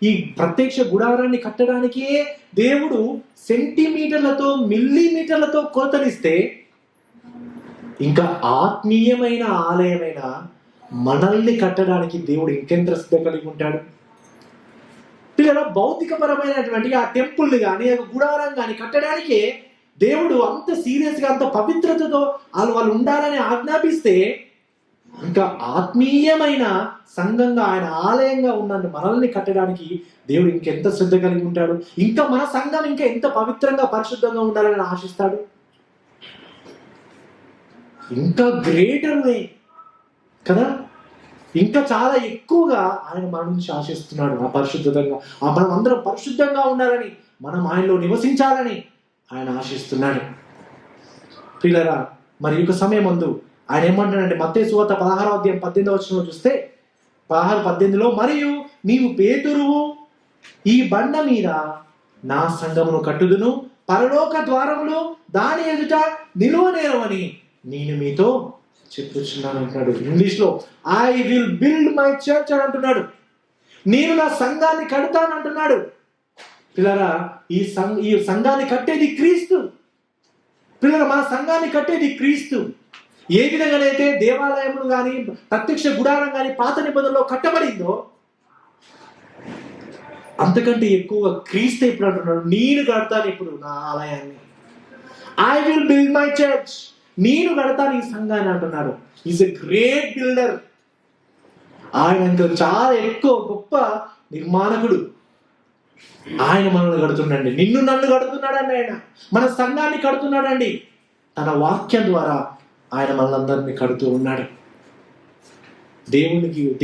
ఈ ప్రత్యక్ష గుడారాన్ని కట్టడానికే దేవుడు సెంటీమీటర్లతో, మిల్లీమీటర్లతో కొలతలిస్తే, ఇంకా ఆత్మీయమైన ఆలయమైన మనల్ని కట్టడానికి దేవుడు ఇంకెంత శ్రద్ధ కలిగి ఉంటాడు. పిల్లల భౌతికపరమైనటువంటి ఆ టెంపుల్ని కానీ, ఆ గుడారం కానీ కట్టడానికే దేవుడు అంత సీరియస్గా, అంత పవిత్రతతో వాళ్ళు ఉండాలని ఆజ్ఞాపిస్తే, ఇంకా ఆత్మీయమైన సంఘంగా, ఆయన ఆలయంగా ఉన్న మనల్ని కట్టడానికి దేవుడు ఇంకెంత శ్రద్ధ కలిగి ఉంటాడు. ఇంకా మన సంఘం ఇంకా ఎంత పవిత్రంగా, పరిశుద్ధంగా ఉండాలని ఆశిస్తాడు. ఇంకా గ్రేటర్ వే కదా, ఇంకా చాలా ఎక్కువగా ఆయన మన నుంచి ఆశిస్తున్నాడు. ఆ పరిశుద్ధంగా, మనం అందరం పరిశుద్ధంగా ఉండాలని, మనం ఆయనలో నివసించాలని ఆయన ఆశిస్తున్నాడు. ప్రియులారా, మరి ఈ సమయం ముందు ఆయన ఏమంటాడంటే, మత్తయి సువార్త 16:18 చూస్తే 16:18 మరియు నీవు పేతురువు, ఈ బండ మీద నా సంఘమును కట్టుదును, పరలోక ద్వారములు దాని ఎదుట నిలువనేరవని నేను మీతో చెప్పుచున్నాను అంటున్నాడు. ఇంగ్లీష్లో I will build my church అని అంటున్నాడు. నేను నా సంఘాన్ని కడతాను అంటున్నాడు. పిల్లరా, ఈ సంఘాన్ని కట్టేది క్రీస్తు. పిల్లరా, మన సంఘాన్ని కట్టేది క్రీస్తు. ఏ విధంగానైతే దేవాలయములు కానీ, ప్రత్యక్ష గుడారం కానీ పాత నిబంధనలో కట్టబడిందో, అంతకంటే ఎక్కువ క్రీస్తు ఇప్పుడు అంటున్నాడు, నేను కడతాను ఇప్పుడు నా ఆలయాన్ని. I will build my church, నేను కడతాను ఈ సంఘాన్ని అంటున్నాడు. Is a great builder. ఆయన ఇంకా చాలా ఎక్కువ గొప్ప నిర్మాణకుడు. ఆయన మనల్ని కడుతున్నాడండి, నిన్ను నన్ను కడుతున్నాడండి. ఆయన మన సంఘాన్ని కడుతున్నాడండి. తన వాక్యం ద్వారా ఆయన మనందరినీ కడుతూ ఉన్నాడు.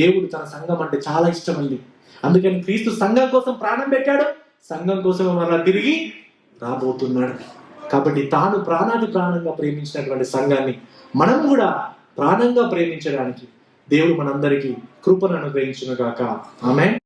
దేవుడు తన సంఘం అంటే చాలా ఇష్టం అండి. అందుకని క్రీస్తు సంఘం కోసం ప్రాణం పెట్టాడు, సంఘం కోసం మరలా తిరిగి రాబోతున్నాడు. కాబట్టి తాను ప్రాణంగా ప్రేమించినటువంటి సంఘాన్ని మనం కూడా ప్రాణంగా ప్రేమించడానికి దేవుడు మనందరికీ కృపను అనుగ్రహించును గాక. ఆమేన్.